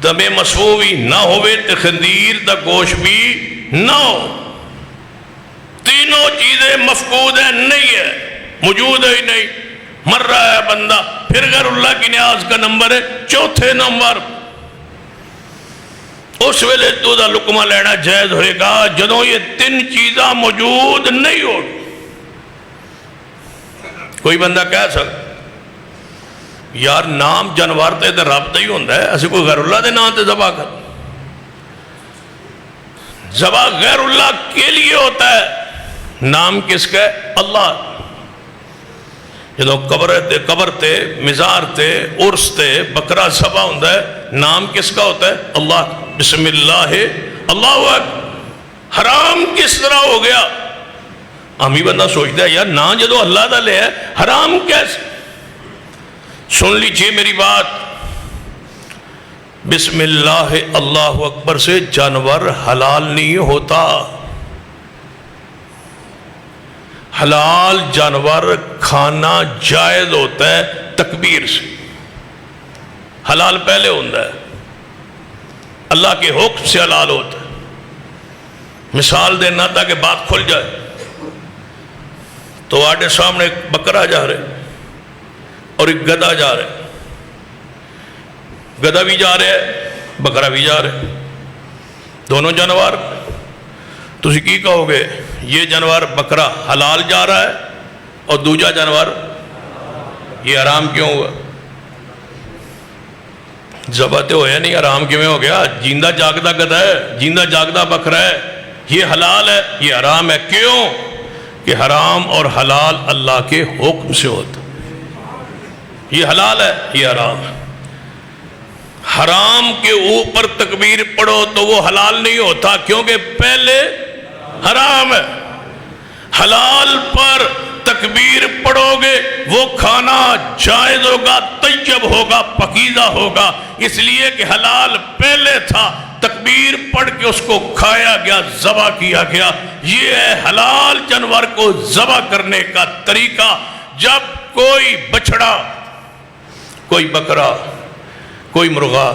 دم مسفوح بھی نہ ہوئے، تے خنزیر دا گوشت بھی نہ ہو. تینوں چیزیں مفقود ہیں، نہیں ہے، موجود ہے ہی نہیں. مر رہا ہے بندہ، پھر غیر اللہ کی نیاز کا نمبر ہے چوتھے نمبر. اس ویلے تو دا لقمہ لینا جائز ہوئے گا جدوں یہ تین چیزاں موجود نہیں ہو. کوئی بندہ کہہ سکتا یار نام جانور تے رب دا ہی ہوندہ ہے، ایسے کوئی غیر اللہ دے نام تے ذبح کر. ذبح غیر اللہ کے لیے ہوتا ہے، نام کس کا ہے؟ اللہ. جدوں قبر تے مزار تے عرس تے بکرا ذبح ہوندہ ہے، نام کس کا ہوتا ہے؟ اللہ. بسم اللہ اللہ اکبر. حرام کس طرح ہو گیا؟ ہمیں بندہ سوچتا ہے یار نا جدو اللہ دا لے ہے حرام کیسے؟ سن لیجئے میری بات، بسم اللہ اللہ اکبر سے جانور حلال نہیں ہوتا. حلال جانور کھانا جائز ہوتا ہے تکبیر سے. حلال پہلے ہوتا ہے، اللہ کے حکم سے حلال ہوتا ہے. مثال دینا تاکہ بات کھل جائے. تو آٹے سامنے ایک بکرا جا رہے اور ایک گدھا جا رہے. گدھا بھی جا رہے ہے، بکرا بھی جا رہے، دونوں جانور. تسی کی کہو گے یہ جانور بکرا حلال جا رہا ہے اور دوجا جانور یہ حرام کیوں ہوا؟ ذبح تو ہویا نہیں، حرام کیوں ہو گیا؟ جیندہ جاگدہ گدھا ہے، جیندہ جاگدہ بکرا ہے، یہ حلال ہے یہ حرام ہے. کیوں کہ حرام اور حلال اللہ کے حکم سے ہوتا. یہ حلال ہے یہ حرام ہے. حرام کے اوپر تکبیر پڑھو تو وہ حلال نہیں ہوتا کیونکہ پہلے حرام ہے. حلال پر تکبیر پڑھو گے وہ کھانا جائز ہوگا، طیب ہوگا، پاکیزہ ہوگا، اس لیے کہ حلال پہلے تھا، تکبیر پڑھ کے اس کو کھایا گیا، ذبح کیا گیا. یہ ہے حلال جانور کو ذبح کرنے کا طریقہ. جب کوئی بچڑا، کوئی بکرا، کوئی مرغا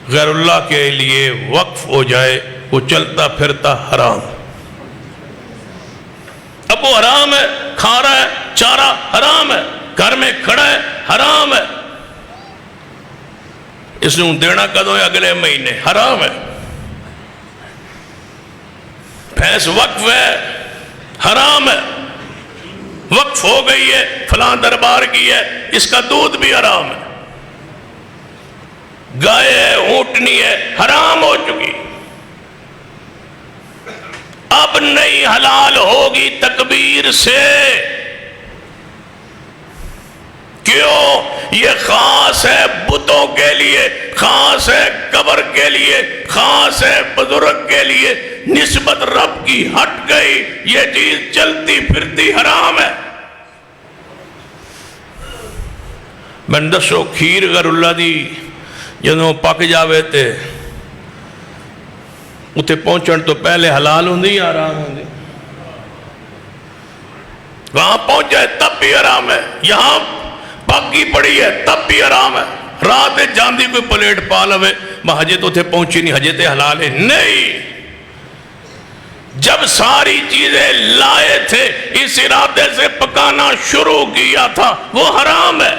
غیر اللہ کے لیے وقف ہو جائے، وہ چلتا پھرتا حرام. اب وہ حرام ہے، کھا رہا ہے، چارہ حرام ہے، گھر میں کھڑا ہے حرام ہے. اس نے دینا کدوں ہے؟ اگلے مہینے، حرام ہے. بھینس وقف ہے، حرام ہے. وقف ہو گئی ہے، فلاں دربار کی ہے، اس کا دودھ بھی حرام ہے. گائے ہے، اونٹنی ہے، حرام ہو چکی. اب نہیں حلال ہوگی تکبیر سے. کیوں؟ یہ خاص ہے بتوں کے لیے، خاص ہے قبر کے لیے، خاص ہے بزرگ کے لیے. نسبت رب کی ہٹ گئی، یہ چیز چلتی پھرتی حرام ہے. میں دسو کھیر غیر اللہ دی جدوں پک جاوے تے اتنے پہنچن تو پہلے حلال ہوندی یا حرام ہوندی؟ وہاں پہنچ جائے تب بھی حرام ہے، یہاں پاکی پڑی ہے تب بھی حرام ہے. رات جاندی کوئی پلیٹ پا لوے میں ہجے تو اتنے پہنچی نہیں، ہجے تے حلال ہے نہیں. جب ساری چیزیں لائے تھے اس ارادے سے پکانا شروع کیا تھا، وہ حرام ہے.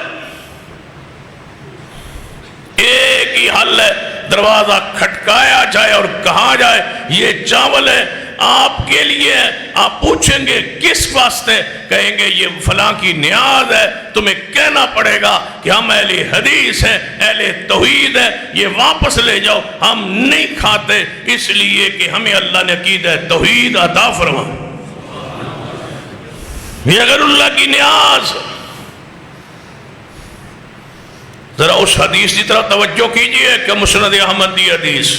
ایک ہی حل ہے، دروازہ کھٹکایا جائے اور کہا جائے یہ چاول ہے آپ کے لیے. آپ پوچھیں گے کس واسطے؟ کہیں گے یہ فلاں کی نیاز ہے. تمہیں کہنا پڑے گا کہ ہم اہل حدیث ہیں، اہل توحید ہیں، یہ واپس لے جاؤ، ہم نہیں کھاتے اس لیے کہ ہمیں اللہ نے عقیدہ توحید عطا فرما. یہ اگر اللہ کی نیاز. ذرا اس حدیث کی طرح توجہ کیجئے کہ مسند احمد دی حدیث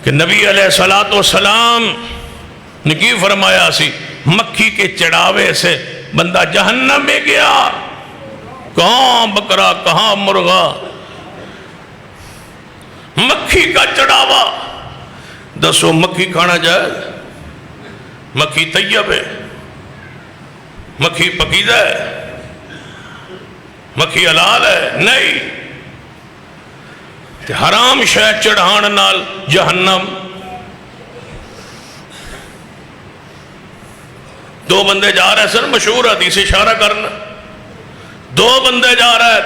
کہ نبی علیہ السلام نے کی فرمایا سی مکھی کے چڑھاوے سے بندہ جہنم میں گیا. کہاں بکرا کہاں مرغا، مکھی کا چڑھاوا. دسو مکھی کھانا جائے؟ مکھی طیب ہے، مکھی پکیزہ ہے؟ مکھی حلال ہے؟ نہیں. تے حرام شے چڑھان نال جہنم. دو بندے جا رہے سن، مشہور حدیث اشارہ کرنا. دو بندے جا رہے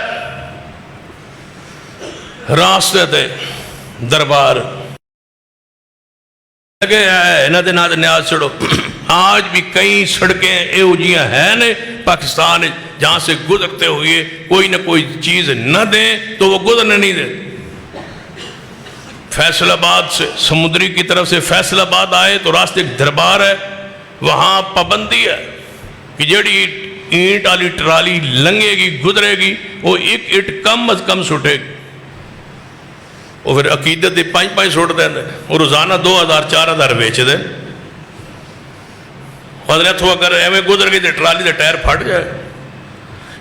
راستے تے دربار لگے انہاں دے نال نیاز چھڑو. آج بھی کئی سڑکیں ایہو جیاں ہیں نے پاکستان جہاں سے گزرتے ہوئے کوئی نہ کوئی چیز نہ دیں تو وہ گزرنے نہیں دیں. فیصل آباد سے سمندری کی طرف سے فیصل آباد آئے تو راستے ایک دربار ہے، وہاں پابندی ہے کہ جیڑی اینٹ والی ٹرالی لنگے گی گزرے گی وہ ایک اینٹ کم از کم سٹے گی. وہ پھر عقیدت دے 5 سٹ دیں وہ روزانہ 2000 4000 بیچ دیں. حضرت ہوا کر ایویں گزر گئی تو ٹرالی دے ٹائر پھٹ جائے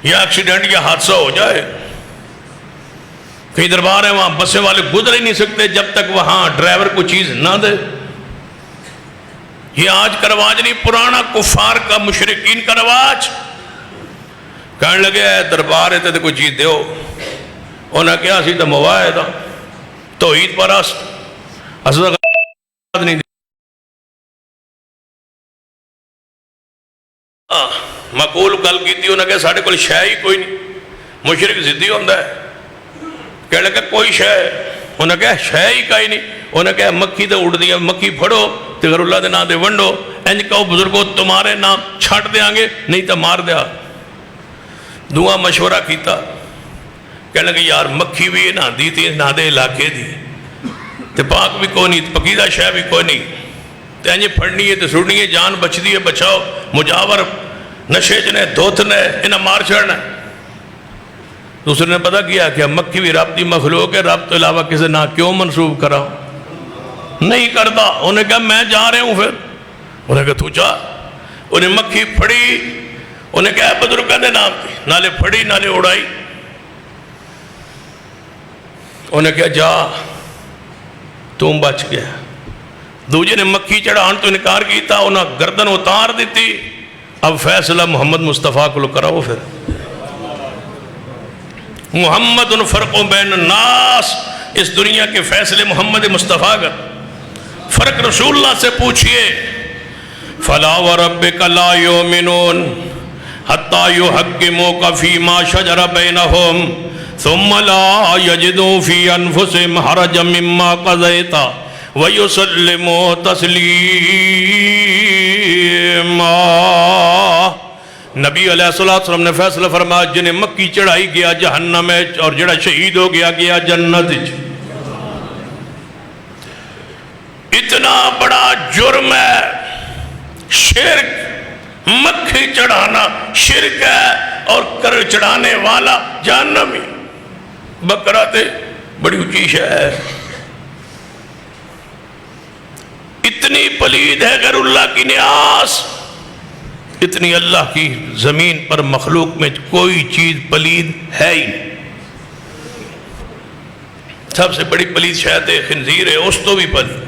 یا ایکسیڈنٹ یا حادثہ ہو جائے. کئی دربار ہیں وہاں بسیں والے گزر ہی نہیں سکتے جب تک وہاں ڈرائیور کو چیز نہ دے. یہ آج کا رواج نہیں، پرانا کفار کا مشرکین کا رواج. کہنے لگے دربار ہے تو کوئی چیز دیو. انہوں نے کہا اسی تو مواعدہ توحید پرست اصل نہیں مقول گل کی تھی. انہوں نے کہا ساڑھے کوئی شے ہی کوئی نہیں. مشرک ضدی ہوندہ ہے. کہنے لگا کوئی شے. انہوں نے کہا شے ہی کہیں نہیں. انہوں نے کہا مکھی تو اڑ دیا، مکھی پھڑو تو غیر اللہ دے نام دے ونڈو. انج کہو بزرگو تمہارے نام چھٹ دیاں گے نہیں تو مار دیا. دعا مشورہ کیتا. کہنے لگا یار مکھی بھی نہ دی تھی نہ دے علاقے دی تے پاک بھی کوئی نہیں، پکیدہ شے بھی کوئی نہیں. تے انجے پھڑنی ہے تے سڑنی ہے، جان بچ دی ہے بچاؤ. مجاور نشے جنے دھوتنے انہیں مار چھڑنا. دوسرے نے پتہ کیا کہ مکھی بھی رب دی مخلوق ہے، رب تو علاوہ کسی نہ کیوں منسوب کرا نہیں کرتا. انہیں کہا میں جا رہے ہوں. پھر انہیں کہا تو جا. انہیں مکھی پھڑی. انہیں کہا بزرگاں دے نام تھی، نالے پھڑی نالے اڑائی. انہیں کہا جا تم بچ گیا. دوجے نے مکھی چڑھان تو انکار کیتا، انہیں گردن اتار دیتی. اب فیصلہ محمد مصطفیٰ کو کراؤ. پھر محمد فرق بین الناس، اس دنیا کے فیصلے محمد مصطفیٰ کا. فرق رسول اللہ سے پوچھئے. فلا وربک لا یؤمنون حتی یحکموک فیما شجر بینہم ثم لا یجدوا فی انفسہم حرجا مما قضیت ویسلموا تسلیما. نبی علیہ السلام نے فیصلہ فرمایا جنہیں مکھی چڑھائی گیا جہنم میں اور جڑا شہید ہو گیا گیا جنت. اتنا بڑا جرم ہے شرک. مکھی چڑھانا شرک ہے اور کر چڑھانے والا جہنمی. بکرا تے بڑی اونچی شے ہے. اتنی پلید ہے غیر اللہ کی نیاز. اتنی اللہ کی زمین پر مخلوق میں کوئی چیز پلید ہے ہی. سب سے بڑی پلید شاید خنزیر ہے، اس تو بھی پلید.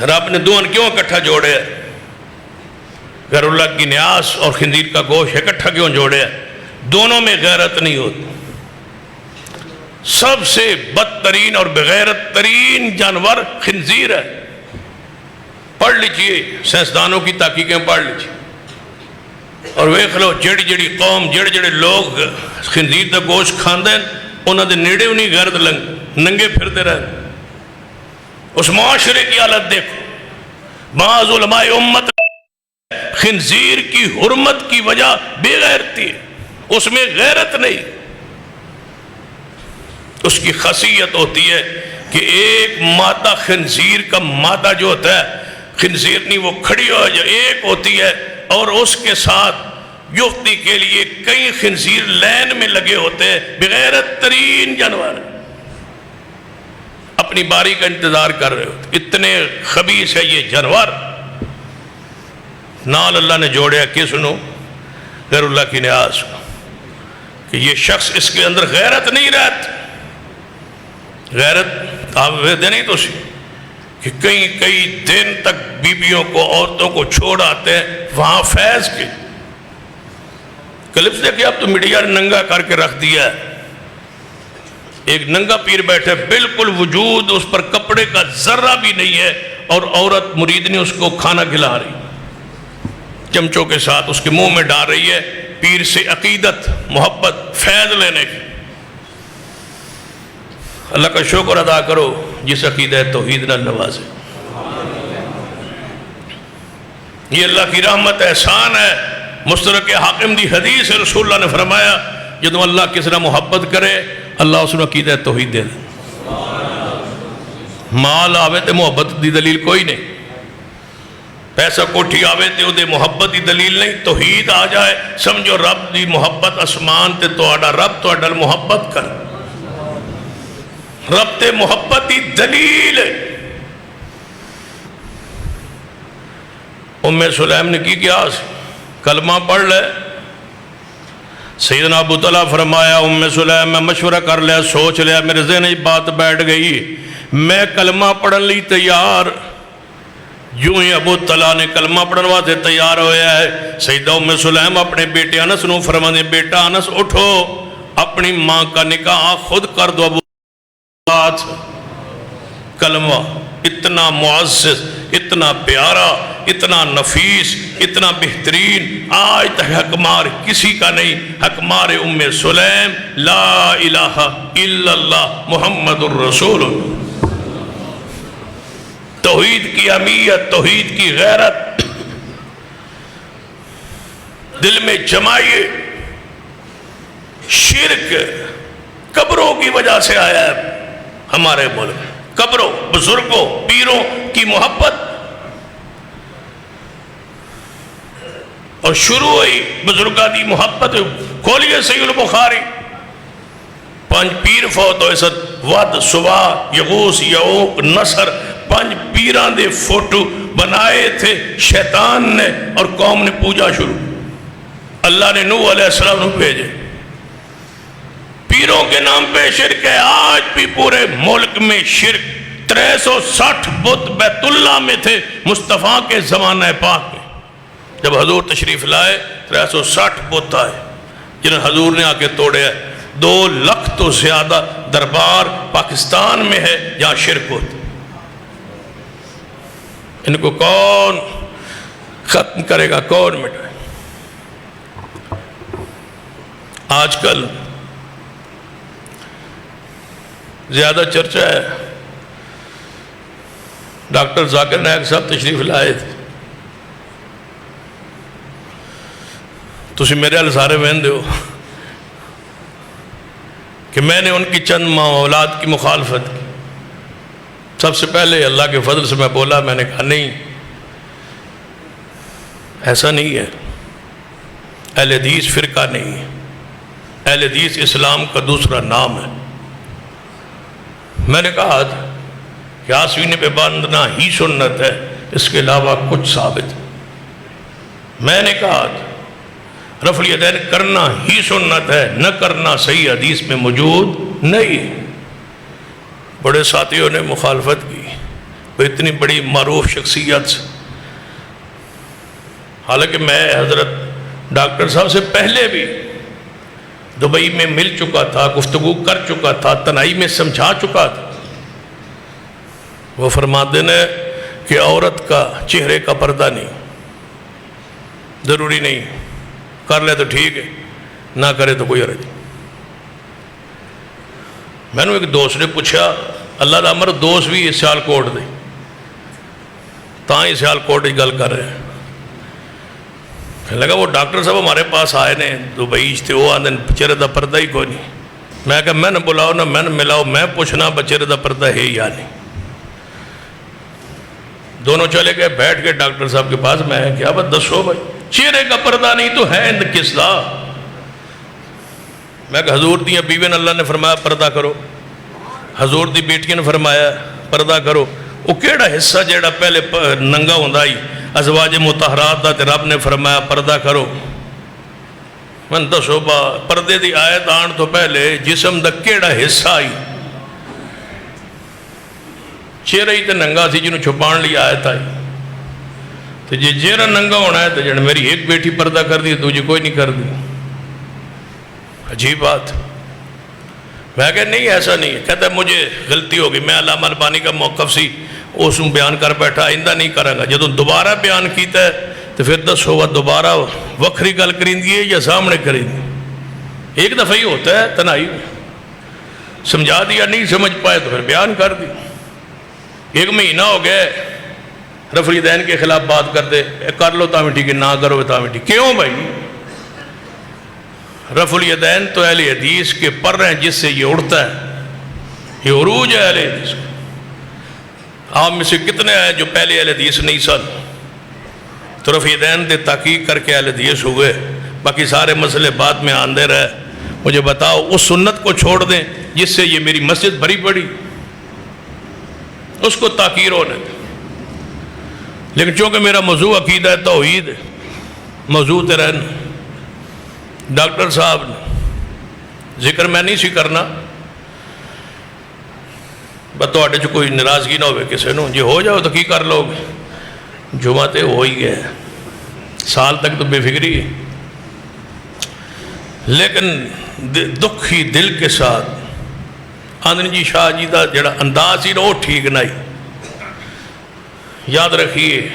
رب نے دونوں کیوں اکٹھا جوڑے ہیں؟ غیر اللہ کی نیاز اور خنزیر کا گوشت اکٹھا کیوں جوڑے ہیں؟ دونوں میں غیرت نہیں ہوتی. سب سے بدترین اور بغیرت ترین جانور خنزیر ہے. پڑھ لیجئے، سائنسدانوں کی تحقیقیں پڑھ لیجئے اور ویکھ لو جڑی جڑی قوم جڑے جڑے لوگ خنزیر دا گوشت کھاندے ہیں انہاں دے نیڑے انہیں غیرت ننگے پھرتے رہے. اس معاشرے کی حالت دیکھو. بعض علماء امت خنزیر کی حرمت کی وجہ بے غیرتی ہے. اس میں غیرت نہیں. اس کی خاصیت ہوتی ہے کہ ایک مادہ خنزیر کا مادہ جو ہوتا ہے خنزیر نہیں وہ کھڑی ہو جائے ایک ہوتی ہے اور اس کے ساتھ یفتی کے لیے کئی خنزیر لین میں لگے ہوتے ہیں. بغیرت ترین جانور اپنی باری کا انتظار کر رہے ہوتے. اتنے خبیث ہے یہ جانور. نال اللہ نے جوڑیا کہ سنو غیر اللہ کی نیاز کہ یہ شخص اس کے اندر غیرت نہیں رہتی. غیرت آپ ویدے نہیں تو سی کہ کئی دن تک بیبیوں کو عورتوں کو چھوڑ آتے ہیں وہاں فیض کے کلپس دیکھے اب تو میڈیا نے ننگا کر کے رکھ دیا ہے، ایک ننگا پیر بیٹھے بالکل وجود اس پر کپڑے کا ذرہ بھی نہیں ہے، اور عورت مریدنی اس کو کھانا کھلا رہی، چمچوں کے ساتھ اس کے منہ میں ڈال رہی ہے، پیر سے عقیدت محبت فیض لینے کی۔ اللہ کا شکر ادا کرو جس عقیدہ توحید نہ نوازے۔ یہ اللہ کی رحمت احسان ہے۔ مستدرک حاکم دی حدیث رسول اللہ نے فرمایا جدو اللہ کس طرح محبت کرے اللہ اس نے عقیدہ توحید دے دے۔ مال آوے تے محبت دی دلیل کوئی نہیں، پیسہ کوٹھی آوے تے دے محبت دی دلیل نہیں، توحید آ جائے سمجھو رب دی محبت اسمان تے توڑا رب توڑا محبت کر، رب تے محبت دی دلیل ہے۔ ام سلیم نے کی کیا کلمہ پڑھ لے، سیدنا ابو طلحہ فرمایا ام سلیم میں مشورہ کر لیا، سوچ لیا، میرے ذہن میں بات بیٹھ گئی، میں کلمہ پڑھن لی تیار۔ جو ہی ابو طلحہ نے کلمہ پڑھن واسطے تیار ہویا ہے، سیدہ ام سلیم اپنے بیٹے انس نو فرمانے بیٹا انس اٹھو، اپنی ماں کا نکاح خود کر دو۔ ابو کلمہ اتنا معزز، اتنا پیارا، اتنا نفیس، اتنا بہترین، آج تک حکمار کسی کا نہیں، حکمار ام سلیم لا الہ الا اللہ محمد الرسول اللہ۔ توحید کی اہمیت، توحید کی غیرت دل میں جمائیے۔ شرک قبروں کی وجہ سے آیا ہے ہمارے ملک، قبروں، بزرگوں، پیروں کی محبت، اور شروع ہوئی بزرگاں دی محبت۔ کھولیے صحیح البخاری، 5 پیر فوت ہوئے سن، ود، سوا، یغوث، یعوق، نصر، 5 پیران دے فوٹو بنائے تھے شیطان نے، اور قوم نے پوجا شروع۔ اللہ نے نوح علیہ السلام نے بھیجے۔ پیروں کے نام پہ شرک ہے، آج بھی پورے ملک میں شرک۔ 360 بت بیت اللہ میں تھے مصطفیٰ کے زمانہ پاک میں، جب حضور تشریف لائے 360 بت آئے جنہیں حضور نے آ کے توڑے ہیں۔ 2 لاکھ تو زیادہ دربار پاکستان میں ہے جہاں شرک ہوتا۔ ان کو کون ختم کرے گا، کون مٹائے؟ آج کل زیادہ چرچا ہے، ڈاکٹر ذاکر نائک صاحب تشریف لائے تھے، تسی میرے سارے وہندے ہو کہ میں نے ان کی چند اولاد کی مخالفت کی۔ سب سے پہلے اللہ کے فضل سے میں بولا، میں نے کہا نہیں، ایسا نہیں ہے، اہل حدیث فرقہ نہیں ہے، اہل حدیث اسلام کا دوسرا نام ہے۔ میں نے کہا کہ آسوینے پہ باندھنا ہی سنت ہے، اس کے علاوہ کچھ ثابت ہے۔ میں نے کہا رفع الیدین کرنا ہی سنت ہے، نہ کرنا صحیح حدیث میں موجود نہیں ہے۔ بڑے ساتھیوں نے مخالفت کی، وہ اتنی بڑی معروف شخصیت سے، حالانکہ میں حضرت ڈاکٹر صاحب سے پہلے بھی دبئی میں مل چکا تھا، گفتگو کر چکا تھا، تنہائی میں سمجھا چکا تھا۔ وہ فرماتے ہیں کہ عورت کا چہرے کا پردہ نہیں، ضروری نہیں، کر لے تو ٹھیک ہے، نہ کرے تو کوئی حرج نہیں۔ میں نے ایک دوست نے پوچھا، اللہ دا امر دوست بھی اس سیال کوٹ دے، تاں اس سیال کوٹ گل کر رہے ہیں۔ کہنے لگا وہ ڈاکٹر صاحب ہمارے پاس آئے نے دبئی سے، وہ آدھے چہرے دا پردہ ہی کوئی نہیں۔ میں کہا میں نے بلاؤ نہ میں نے ملاؤ، میں پوچھنا چہرے دا پردہ ہے یا نہیں۔ دونوں چلے گئے، بیٹھ کے ڈاکٹر صاحب کے پاس، میں کیا بات دسو بھائی، چہرے کا پردہ نہیں تو ہے کس دا؟ میں کہا حضور دیا بیوی نے اللہ نے فرمایا پردہ کرو، حضور دی بیٹی نے فرمایا پردہ کرو، وہ کیڑا حصہ جیڑا پہلے ننگا ہوندا ہی ازواج مطہرات دا تے رب نے فرمایا پردہ کرو؟ من دسو با پردے دی آیت آن تو پہلے جسم دا کیڑا حصہ ہی چہرہ ہی تے ننگا سی جنہوں چھپان لی آیت آئی، تو جی چہرہ ننگا ہونا ہے تو جن میری ایک بیٹی پردہ کر دی دوجی کوئی نہیں کر دی۔ عجیب بات. میں کہا نہیں ایسا نہیں ہے. کہتا ہے مجھے غلطی ہوگی, میں علامہ البانی کا موقف سی اس میں بیان کر بیٹھا, آئندہ نہیں کروں گا. جدوں دوبارہ بیان کیتا ہے تو پھر دسو وہ دوبارہ وکھری گل کریں یا سامنے کریں. ایک دفعہ ہی ہوتا ہے تنہائی میں, سمجھا دیا, نہیں سمجھ پائے تو پھر بیان کر دی. 1 مہینہ ہو گیا رفع الیدین کے خلاف بات کرتے, کر لو تاں ٹھیک ہے, نہ کرو تاں ٹھیک. کیوں بھائی؟ رفع الیدین تو اہل حدیث کے پر ہیں جس سے یہ اڑتا ہے, یہ عروج ہے اہل حدیث کا. آپ میں سے کتنے ہیں جو پہلے اہل حدیث نہیں سن تو رفع الیدین دے تحقیق کر کے اہل حدیث ہوئے, باقی سارے مسئلے بعد میں آندے رہے. مجھے بتاؤ اس سنت کو چھوڑ دیں جس سے یہ میری مسجد بھری پڑی, اس کو تاکیر ہونے دیں. لیکن چونکہ میرا موضوع عقیدہ ہے توحید, موضوع تے رہنا. ڈاکٹر صاحب ذکر میں نہیں سی کرنا, بتواڈے چ کوئی ناراضگی نہ ہوئے کسی نو, جی ہو جاؤ تو کی کر لو گے, جمعہ تے ہو ہی گئے, سال تک تو بے فکری ہے. لیکن دکھی دل کے ساتھ آندن جی شاہ جی دا جڑا انداز ہی نا وہ ٹھیک نہیں. یاد رکھیے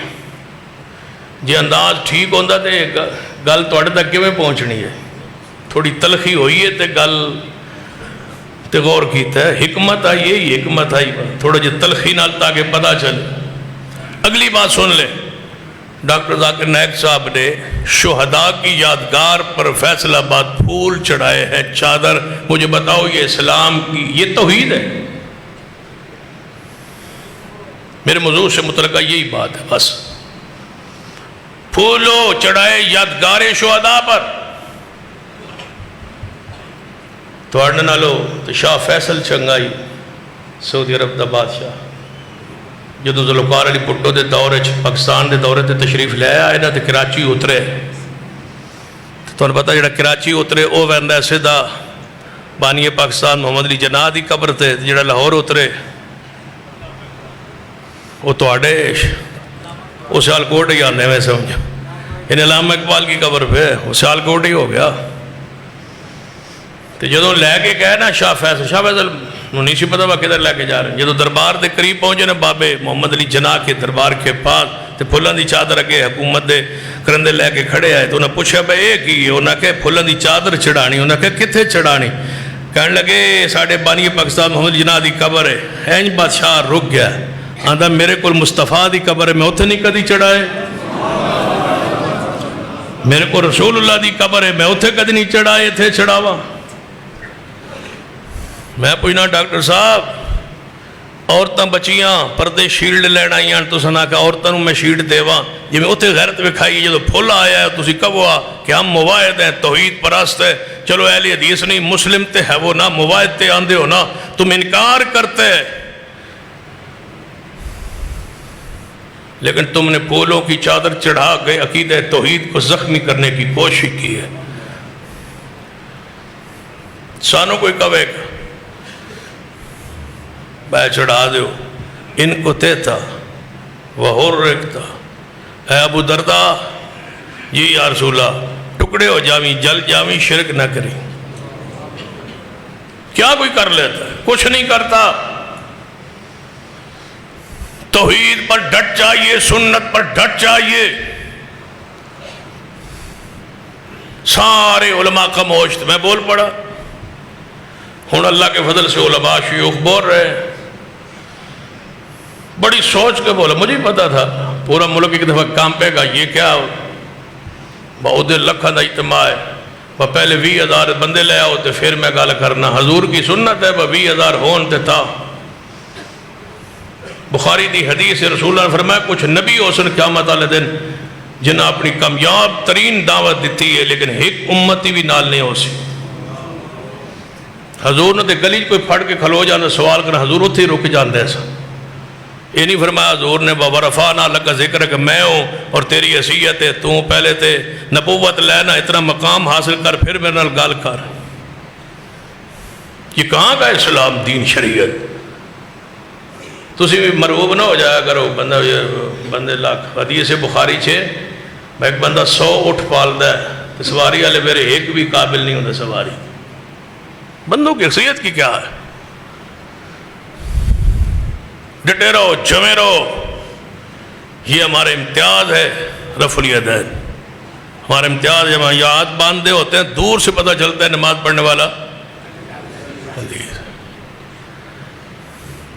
جی انداز ٹھیک ہوندہ تے گل تواڈے تک کیویں پہنچنی ہے. تھوڑی تلخی ہوئی ہے تے گل تے غور کیتا ہے, حکمت آئی ہے, حکمت آئی تھوڑا جی تلخی نال تاکہ پتہ چلے. اگلی بات سن لیں, ڈاکٹر ذاکر نائک صاحب نے شہداء کی یادگار پر فیصل آباد پھول چڑھائے ہیں, چادر. مجھے بتاؤ یہ اسلام کی یہ توحید ہے؟ میرے موضوع سے متعلقہ یہی بات ہے بس. پھولو چڑھائے یادگار شہداء پر. تو اڑنے نالو تو شاہ فیصل چنگائی سعودی عرب دا بادشاہ جدو ذوالفقار علی بھٹو دے دورے پاکستان دے دورے تے تشریف لے آئے نا تے کراچی اترے. تو انہوں پتا جڑا کراچی اترے او ویندا ہے سیدھا بانی پاکستان محمد علی جناح دی قبر تے, جڑا لاہور اترے وہ تواڈے وہ سیالکوٹ ہی آنے میں سمجھا. ان علامہ اقبال کی قبر پہ وہ سیالکوٹ ہی ہو گیا. تو جدوں لے کے گئے نا شاہ فیصل نہیں سی پتا وہ کدھر لے کے جا رہے ہیں. جدوں دربار دے قریب پہنچے نا بابے محمد علی جناح کے دربار کے پاس تے پھلاں دی چادر اگے حکومت دے کرندے لے کے کھڑے آئے. تو انہیں پوچھا بھائی یہ کی ہے؟ انہیں کہا پھلاں دی چادر چڑھانی. انہیں کہا کتھے چڑھانی؟ کہنے لگے ساڑھے بانی پاکستان محمد علی جناح دی قبر ہے. اینج بادشاہ رک گیا, آندھا میرے کول مصطفیٰ دی قبر ہے, میں اتھے نہیں کدی چڑھائے. میرے کو رسول اللہ دی قبر ہے, میں اتھے کدی نہیں چڑھائے, اتھے چڑھاوا. میں پوچھنا ڈاکٹر صاحب عورتاں بچیاں پردے شیلڈ لین آئیاں تو سنا کہ عورتوں میں شیلڈ دیواں جی میں اتھے غیرت وکھائی جدو پھول آیا ہے تسی کہوا کہ ہم مواحد ہیں, توحید پرست ہے. چلو اہل حدیث نہیں مسلم تے ہے وہ نا, مواحد تے آندے ہو نا, تم انکار کرتے لیکن تم نے پھولوں کی چادر چڑھا گئے عقیدہ توحید کو زخمی کرنے کی کوشش کی ہے. سانو کوئی کہے گا بے چڑھا دیو ان کو تیتا وہور رکھتا. اے ابو دردہ جی یا رسول اللہ ٹکڑے ہو جاویں جل جاویں شرک نہ کریں. کیا کوئی کر لیتا ہے؟ کچھ نہیں کرتا. توحید پر ڈٹ چاہیے, سنت پر ڈٹ چاہیے. سارے علماء خاموش تھے, میں بول پڑا. ہوں اللہ کے فضل سے علماء شیوخ بول رہے ہیں, بڑی سوچ کے بولا. مجھے پتا تھا پورا ملک ایک دفعہ کانپے گا, یہ کیا بہت لکھاں دا اجتماع ہے, وہ پہلے 20,000 بندے لے آؤ تے پھر میں گل کرنا. حضور کی سنت ہے 20,000 ہون تے تھا. بخاری دی حدیث رسول اللہ نے فرمایا کچھ نبی ہو سن قیامت والے دن جنہیں اپنی کامیاب ترین دعوت دیتی ہے لیکن ایک امتی بھی نال نہیں ہو سی. حضور نے تے گلی کوئی پھڑ کے کھلو جانا سوال کرنا, حضور اتھے ہی رک جاندے ایسا. یہ نہیں فرمایا حضور نے بابا رفعنا لکا ذکر کہ میں ہوں اور تیری حیثیت ہے, تو پہلے تے نبوت لینا اتنا مقام حاصل کر پھر میرے نال گال کر. یہ کہاں کا اسلام دین شریعت؟ تسی بھی مرغوب نہ ہو جایا کرو. بندے لاکھ حدیث بخاری چھے میں ایک بندہ 100 اٹھ پال دا ہے, سواری والے میرے ایک بھی قابل نہیں ہوتا سواری. بندوں کی حیثیت کی کیا ہے؟ ڈٹے رہو، جمے رہو، یہ ہمارا امتیاز ہے۔ رفع الیدین ہمارا امتیاز ہے۔ ہم یاد باندھے ہوتے ہیں، دور سے پتہ چلتا ہے نماز پڑھنے والا۔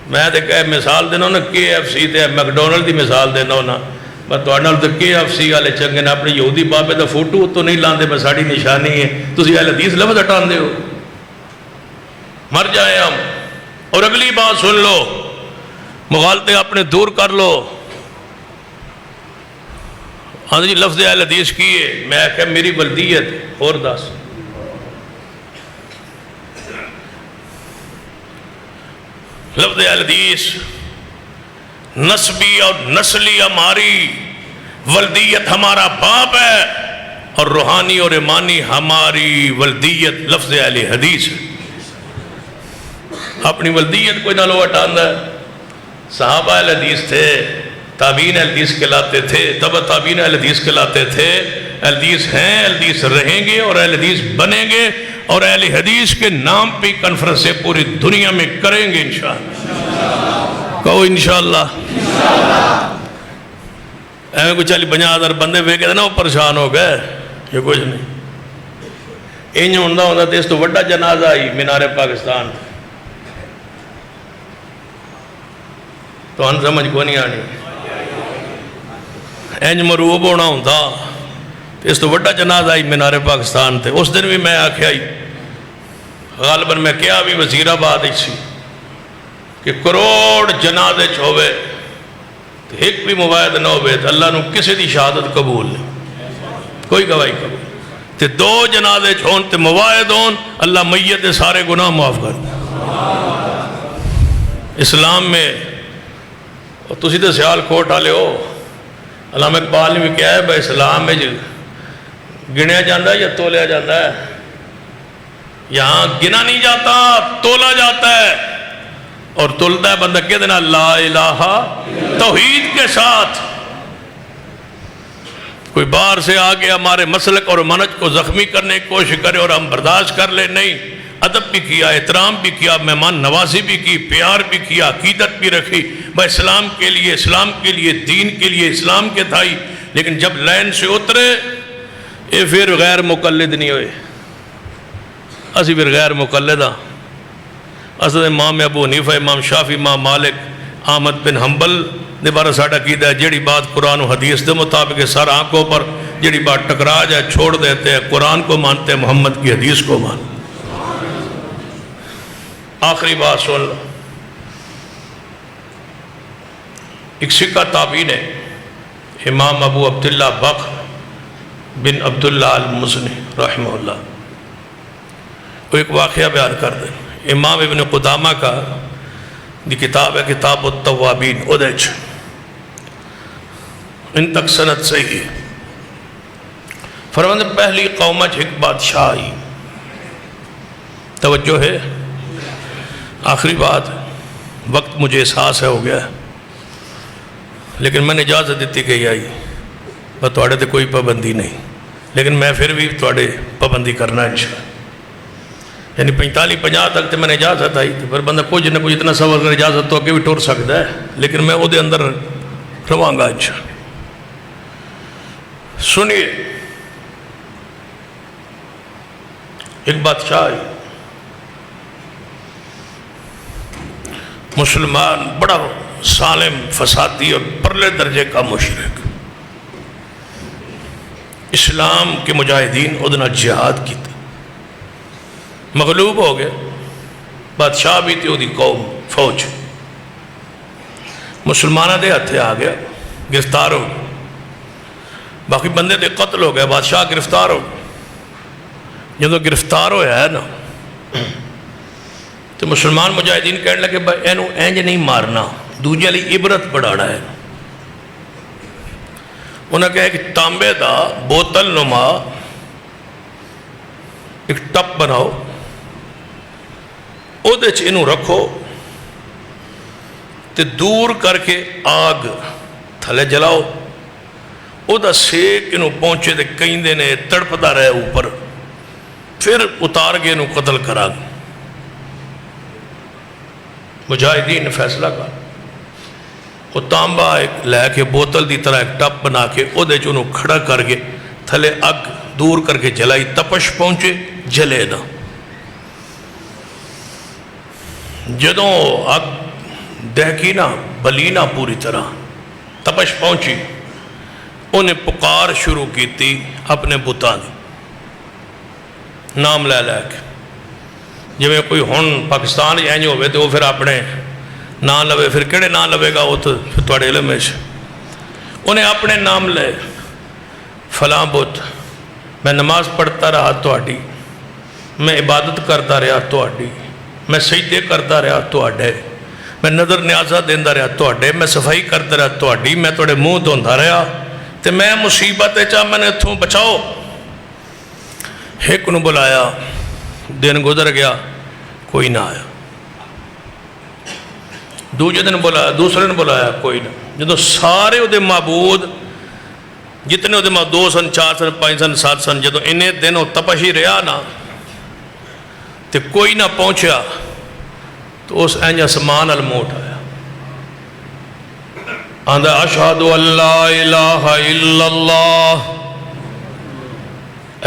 میں تو کہ مثال دینا نا KFC تے میکڈونلڈ دی مثال دینا نا، میں تو KFC والے چنگے نے اپنے یہودی بابے دا فوٹو تو نہیں لاندے، میں ساڑی نشانی ہے، تسی اہل حدیث لفظ ہٹان دے ہو۔ مر جائیں ہم، اور اگلی بات سن لو، مغالطے اپنے دور کر لو۔ ہاں جی لفظ اہل حدیث کیے، میں کہ میری بلدیت اور دس لفظ اہل حدیث نسبی اور نسلی ہماری ولدیت ہمارا باپ ہے، اور روحانی اور ایمانی ہماری ولدیت لفظ اہل حدیث ہے۔ اپنی ولدیت کوئی نہ لو ہٹانا ہے۔ صحابہ اہل حدیث تھے، تابعین اہل حدیث کہلاتے تھے، تبع تابعین اہل حدیث کہلاتے تھے۔ اہل حدیث ہیں، اہل حدیث رہیں گے، اور اہل حدیث بنیں گے، اور اہل حدیث کے نام پہ کنفرنسیں پوری دنیا میں کریں گے انشاءاللہ۔ کہو انشاءاللہ۔ ایویں کچھ 50,000 بندے ویکھے تھے نا، وہ پریشان ہو گئے، یہ کچھ نہیں۔ انج ہوندا تے اس تو وڈا جنازہ آئی مینار پاکستان، تو ہن سمجھ کو نہیں آنی۔ انج مروب ہونا ہوندا تے اس تو وڈا جنازہ آئی مینار پاکستان تے۔ اس دن بھی میں آکھیا ہی، غالباً میں کیا بھی وزیر آباد سی کہ کروڑ جنازے ہوئے تو ایک بھی مواعد نہ ہوئے تو اللہ نو کسی دی شہادت قبول نہیں، کوئی گواہی قبول تے 2 جنازے ہون تے مواعد ہون، اللہ میت دے سارے گناہ معاف کر دے۔ اسلام میں تسی تے سیال کوٹ والے ہو، علامہ اقبال نے بھی کیا ہے بھائی اسلام میں گنیا جاتا ہے یا تولیا جاتا ہے؟ یہاں گنا نہیں جاتا، تولا جاتا ہے، اور تولتا ہے بندہ کہہ دینا لا الہ توحید کے ساتھ۔ کوئی باہر سے آگے ہمارے مسلک اور منہج کو زخمی کرنے کی کوشش کرے اور ہم برداشت کر لیں، نہیں، ادب بھی کیا، احترام بھی کیا، مہمان نوازی بھی کی، پیار بھی کیا، عقیدت بھی رکھی بھائی اسلام کے لیے، دین کے لیے، اسلام کے تھائی، لیکن جب لائن سے اترے یہ پھر غیر مقلد نہیں ہوئے۔ اسی پھر غیر مقلد ہاں۔ اصل امام ابو حنیفہ، امام شافعی، امام مالک، احمد بن حنبل نے بارہ ساڑھا کیتا ہے جیڑی بات قرآن و حدیث دے مطابق سر آنکھوں پر، جیڑی بات ٹکرا جائے چھوڑ دیتے ہیں، قرآن کو مانتے ہیں، محمد کی حدیث کو مانتے۔ آخری بات سن لو، ایک سکہ تابعین ہے امام ابو عبداللہ بکر بن عبداللہ المزنی رحمہ اللہ، وہ ایک واقعہ بیان کر دیں۔ امام ابن قدامہ کا دی کتاب ہے کتاب التوابین، ادھچ ان تک سند صحیح ہے۔ فرماتے پہلی قومچ ایک بادشاہ آئی، توجہ ہے، آخری بات، وقت مجھے احساس ہے ہو گیا ہے، لیکن میں نے اجازت دیتی کہ آئی پر توڑے تے کوئی پابندی نہیں، لیکن میں پھر بھی توڑے پابندی کرنا انشاءاللہ۔ یعنی 45-50 تک تے میں نے اجازت آئی تھی، پر بندہ کچھ نہ کچھ اتنا سوال کر اجازت تو آگے بھی ٹور سکتا ہے، لیکن میں وہ دے اندر رواں گا انشاءاللہ۔ سنیے، ایک بادشاہ آئی، مسلمان، بڑا ظالم، فسادی اور پرلے درجے کا مشرک، اسلام کے مجاہدین ادنا جہاد کی تھی، مغلوب ہو گئے، بادشاہ بھی تھی ادھی قوم، فوج مسلمانہ دے ہتھے آ گیا، گرفتار ہو گئے، باقی بندے دے قتل ہو گئے، بادشاہ گرفتار ہو گئے۔ جب گرفتار ہویا ہے نا تو مسلمان مجاہدین کہنے لگے بھائی اینو اینج نہیں مارنا، دوجے لی عبرت بڑھانا ہے۔ انہوں نے کہا کہ تانبے دا بوتل نما ایک ٹپ بناؤ، او دے انہوں رکھو تے دور کر کے آگ تھلے جلاؤ، او دا سیک انہوں پہنچے تے کہیں دینے تڑپتا رہے اوپر، پھر اتار کے انہوں قتل کرا گے۔ مجاہدین نے فیصلہ کر وہ تانبا ایک لے کے بوتل دی طرح ایک ٹپ بنا کے وہ دے چونوں کھڑا کر کے تھلے اگ دور کر کے جلائی، تپش پہنچے جلے نہ۔ جدوں اگ دہکی نہ بلی نہ پوری طرح تپش پہنچی، انہیں پکار شروع کی تھی اپنے بتاں دی نام لے لے کے، جویں کوئی ہن پاکستان اینج ہوئے تو وہ پھر اپنے نام لوے، پھر کہڑے نام لوے گا وہ تو پھر تھوڑے علم ہے۔ انہیں اپنے نام لے، فلاں بت میں نماز پڑھتا رہا تہاڈی، میں عبادت کرتا رہا تہاڈی، میں سجدے کرتا رہا تہاڈے، میں نظر نیازہ دیندا رہا تہاڈے، میں صفائی کرتا رہا تہاڈی، میں تہاڈے منہ دھوندا رہا تے میں مصیبت چاہ میں نے اتھوں بچاؤ۔ ایک نو بلایا، دن گزر گیا کوئی نہ آیا، دوسرے دن بلایا، دوسرے نے بلایا کوئی نہ۔ جدو سارے وہ معبود جتنے وہ 2 سن 4 سن 5 سن 7 سن جدو انہیں دن وہ تپش ہی رہا نا تو کوئی نہ پہنچیا تو اس اینج اسمان الموٹ آیا، آندھا اشہد اللہ الہ الا اللہ،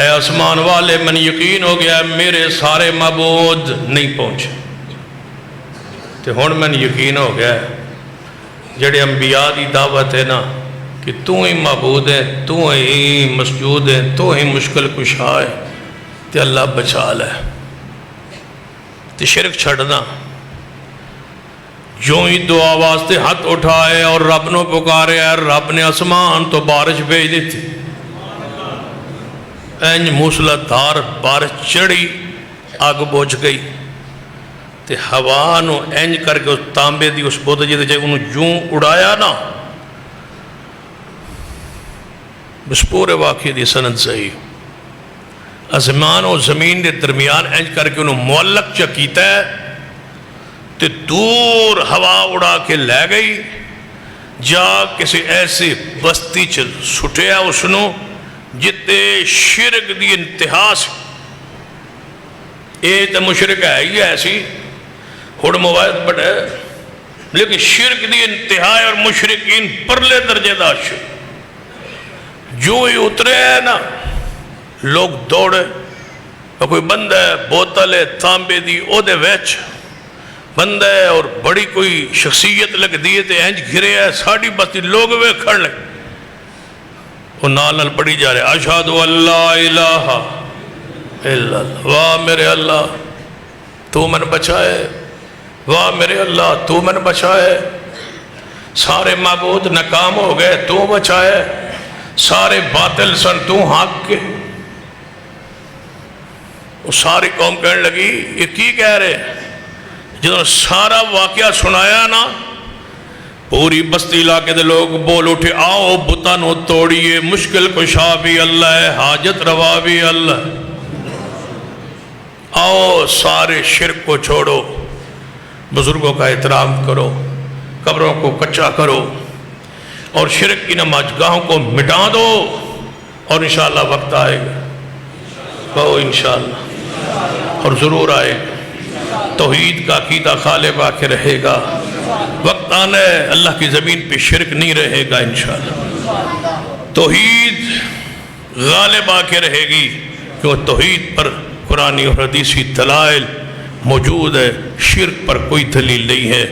اے اسمان والے من یقین ہو گیا میرے سارے معبود نہیں پہنچے، تو ہون من یقین ہو گیا جڑے انبیاء دی دعوت ہے نا کہ تو ہی معبود ہے، تو ہی مسجود ہے، تو ہی مشکل کشا ہے، تے اللہ بچا لے۔ تے شرک چھڑنا جو ہی دعا واسطے ہاتھ اٹھائے اور رب نو پکارے ہے، رب نے آسمان تو بارش بھیج دیتی، اینج موسلادھار بارش چڑھی، آگ بوجھ گئی تے ہوا نو اینج کر کے اس تانبے دی اس بوت جی جائے انہوں جوں اڑایا نا، بس پورے واقعی دی سند صحیح، آسمان و زمین دے درمیان اینج کر کے انہوں معلق چکیتا ہے تے دور ہوا اڑا کے لے گئی، جا کسی ایسی بستی چل سٹیا اس نو جتے شرک دی انتہا سے، اے تے مشرک ہے ہی ایسی ہوڑ موائد بڑھے لیکن شرک دی انتہا اور مشرکین پرلے درجے داشت، جو ہی اترے ہے نا لوگ دوڑے، اور کوئی بندہ ہے بوتل ہے تانبے دی او دے ویچ بندہ ہے اور بڑی کوئی شخصیت لگ دیئے تے اینج گھرے ہے ساڑھی بستی لوگ وے کھڑ لے، وہ نال پڑی جا رہے اشہد اللہ الہ الا اللہ، واہ میرے اللہ تو من بچائے، واہ میرے اللہ تو من بچائے، سارے معبود ناکام ہو گئے تو بچائے، سارے باطل سن تو حق کے۔ وہ ساری قوم کہنے لگی یہ کی کہہ رہے، جنہوں سارا واقعہ سنایا نا پوری بستی علاقے دے لوگ بول اٹھے آؤ بتانو توڑیے، مشکل کشا بھی اللہ ہے، حاجت روا بھی اللہ ہے، آؤ سارے شرک کو چھوڑو، بزرگوں کا احترام کرو، قبروں کو کچا کرو اور شرک کی نماز گاہوں کو مٹا دو، اور انشاءاللہ وقت آئے گا، کہو انشاءاللہ، اور ضرور آئے گا، توحید کا عقیدہ غالب آ کے رہے گا، وقت آنا ہے اللہ کی زمین پہ شرک نہیں رہے گا انشاءاللہ، توحید غالب آ کے رہے گی، کہ وہ توحید پر قرآنی اور حدیثی دلائل موجود ہے، شرک پر کوئی دلیل نہیں ہے،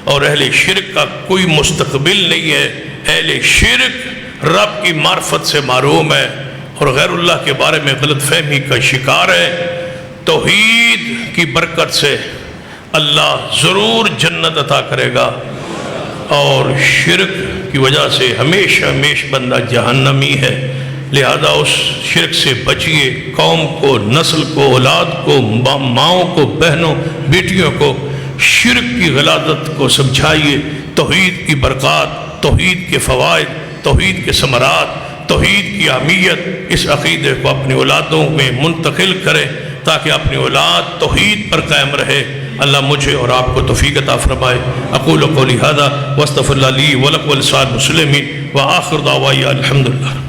اور اہل شرک کا کوئی مستقبل نہیں ہے، اہل شرک رب کی معرفت سے محروم ہے اور غیر اللہ کے بارے میں غلط فہمی کا شکار ہے۔ توحید کی برکت سے اللہ ضرور جنت عطا کرے گا، اور شرک کی وجہ سے ہمیشہ بندہ جہنمی ہے، لہذا اس شرک سے بچیے، قوم کو، نسل کو، اولاد کو، ماؤں کو، بہنوں بیٹیوں کو شرک کی غلاظت کو سمجھائیے، توحید کی برکات، توحید کے فوائد، توحید کے ثمرات، توحید کی اہمیت، اس عقیدے کو اپنی اولادوں میں منتقل کریں تاکہ اپنی اولاد توحید پر قائم رہے۔ اللہ مجھے اور آپ کو توفیق عطا فرمائے۔ اقول قولی ھذا واستغفر اللہ لی ولکم ولسائر المسلمین وآخر دعوایا الحمدللہ۔